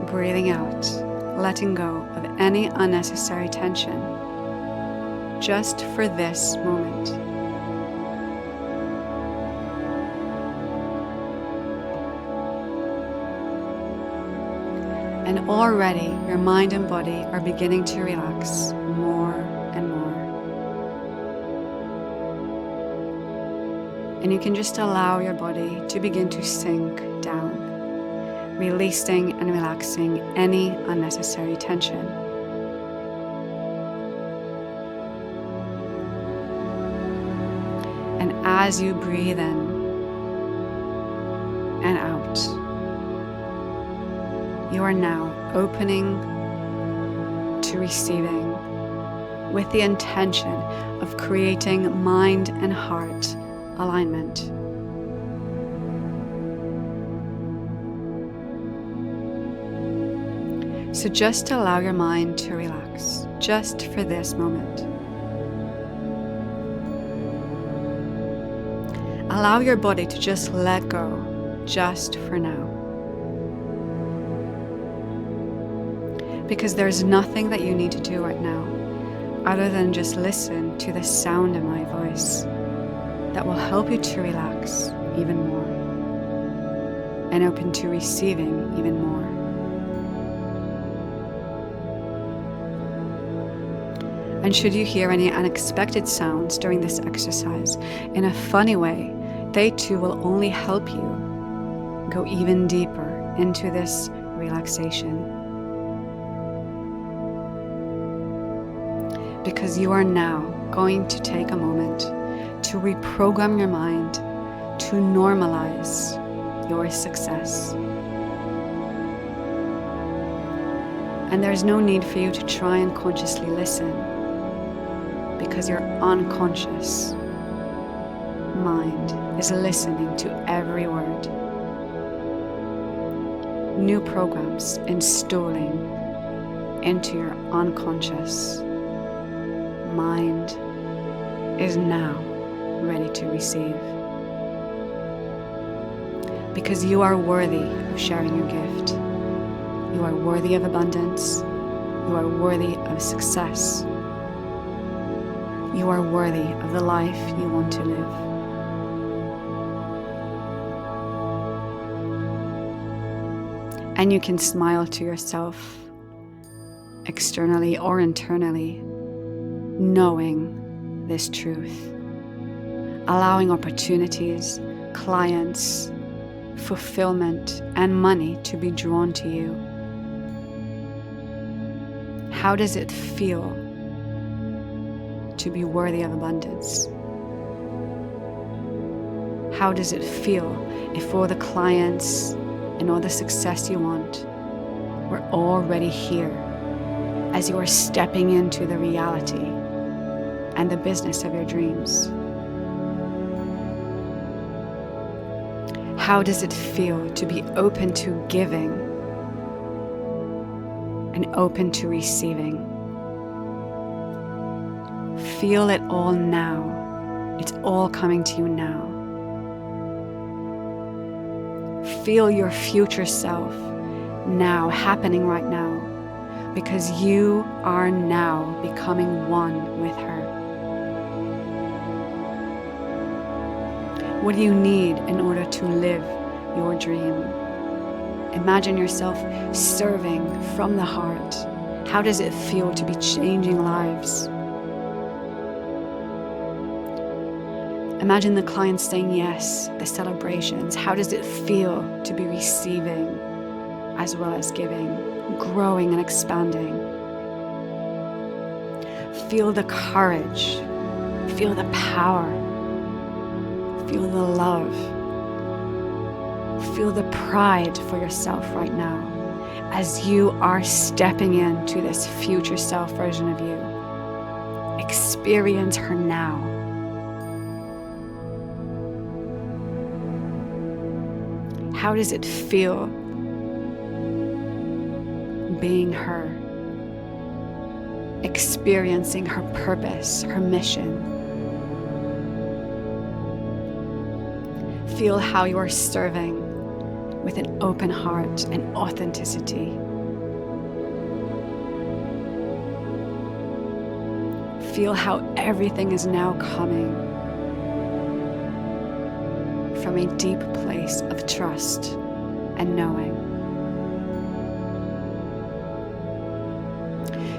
breathing out, letting go of any unnecessary tension, just for this moment. And already your mind and body are beginning to relax more and more. And you can just allow your body to begin to sink down, releasing and relaxing any unnecessary tension. And as you breathe in and out, you are now opening to receiving with the intention of creating mind and heart alignment. So just allow your mind to relax, just for this moment. Allow your body to just let go, just for now. Because there's nothing that you need to do right now, other than just listen to the sound of my voice that will help you to relax even more and open to receiving even more. And should you hear any unexpected sounds during this exercise, in a funny way, they too will only help you go even deeper into this relaxation. Because you are now going to take a moment to reprogram your mind to normalize your success. And there's no need for you to try and consciously listen, because your unconscious mind is listening to every word. New programs installing into your unconscious mind is now ready to receive. Because you are worthy of sharing your gift. You are worthy of abundance. You are worthy of success. You are worthy of the life you want to live. And you can smile to yourself, externally or internally, knowing this truth, allowing opportunities, clients, fulfillment, and money to be drawn to you. How does it feel to be worthy of abundance? How does it feel if all the clients and all the success you want were already here as you are stepping into the reality and the business of your dreams? How does it feel to be open to giving and open to receiving. Feel it all now. It's all coming to you now. Feel your future self now, happening right now, because you are now becoming one with her. What do you need in order to live your dream? Imagine yourself serving from the heart. How does it feel to be changing lives? Imagine the clients saying yes, the celebrations. How does it feel to be receiving as well as giving, growing and expanding? Feel the courage, feel the power, feel the love, feel the pride for yourself right now as you are stepping into this future self version of you. Experience her now. How does it feel being her, experiencing her purpose, her mission? Feel how you are serving with an open heart and authenticity. Feel how everything is now coming from a deep place of trust and knowing.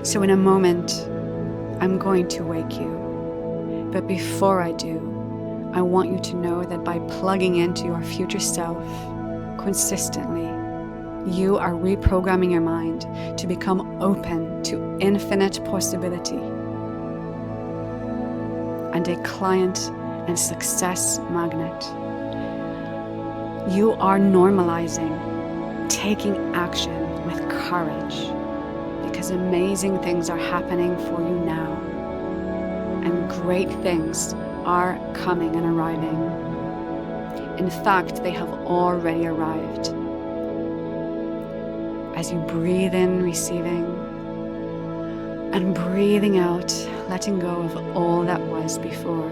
So in a moment, I'm going to wake you. But before I do, I want you to know that by plugging into your future self consistently, you are reprogramming your mind to become open to infinite possibility and a client and success magnet. You are normalizing taking action with courage because amazing things are happening for you now, and great things are coming and arriving. In fact, they have already arrived. As you breathe in, receiving, and breathing out, letting go of all that was before.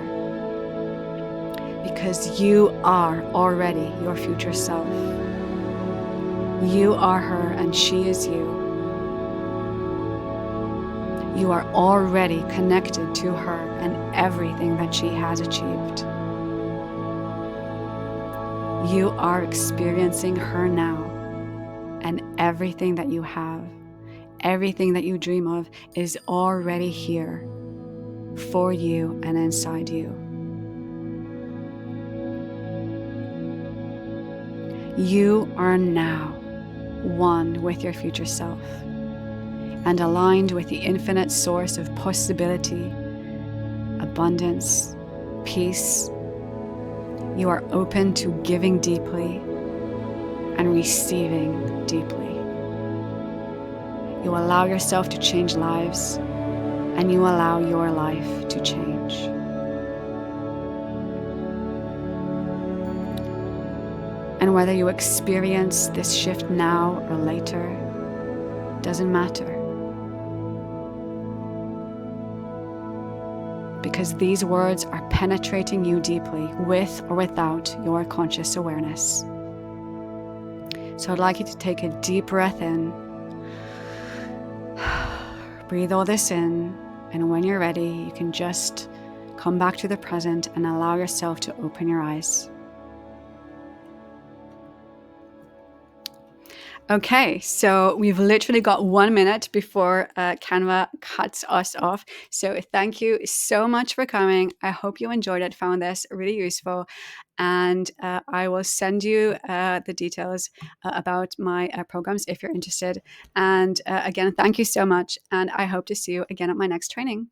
Because you are already your future self. You are her and she is you. You are already connected to her and everything that she has achieved. You are experiencing her now, and everything that you have, everything that you dream of is already here for you and inside you. You are now one with your future self and aligned with the infinite source of possibility, abundance, peace. You are open to giving deeply and receiving deeply. You allow yourself to change lives, and you allow your life to change. And whether you experience this shift now or later, doesn't matter. Because these words are penetrating you deeply with or without your conscious awareness. So I'd like you to take a deep breath in. Breathe all this in, and when you're ready, you can just come back to the present and allow yourself to open your eyes. Okay, so we've literally got 1 minute before Canva cuts us off. So thank you so much for coming. I hope you enjoyed it, found this really useful. And I will send you the details about my programs if you're interested. And again, thank you so much. And I hope to see you again at my next training.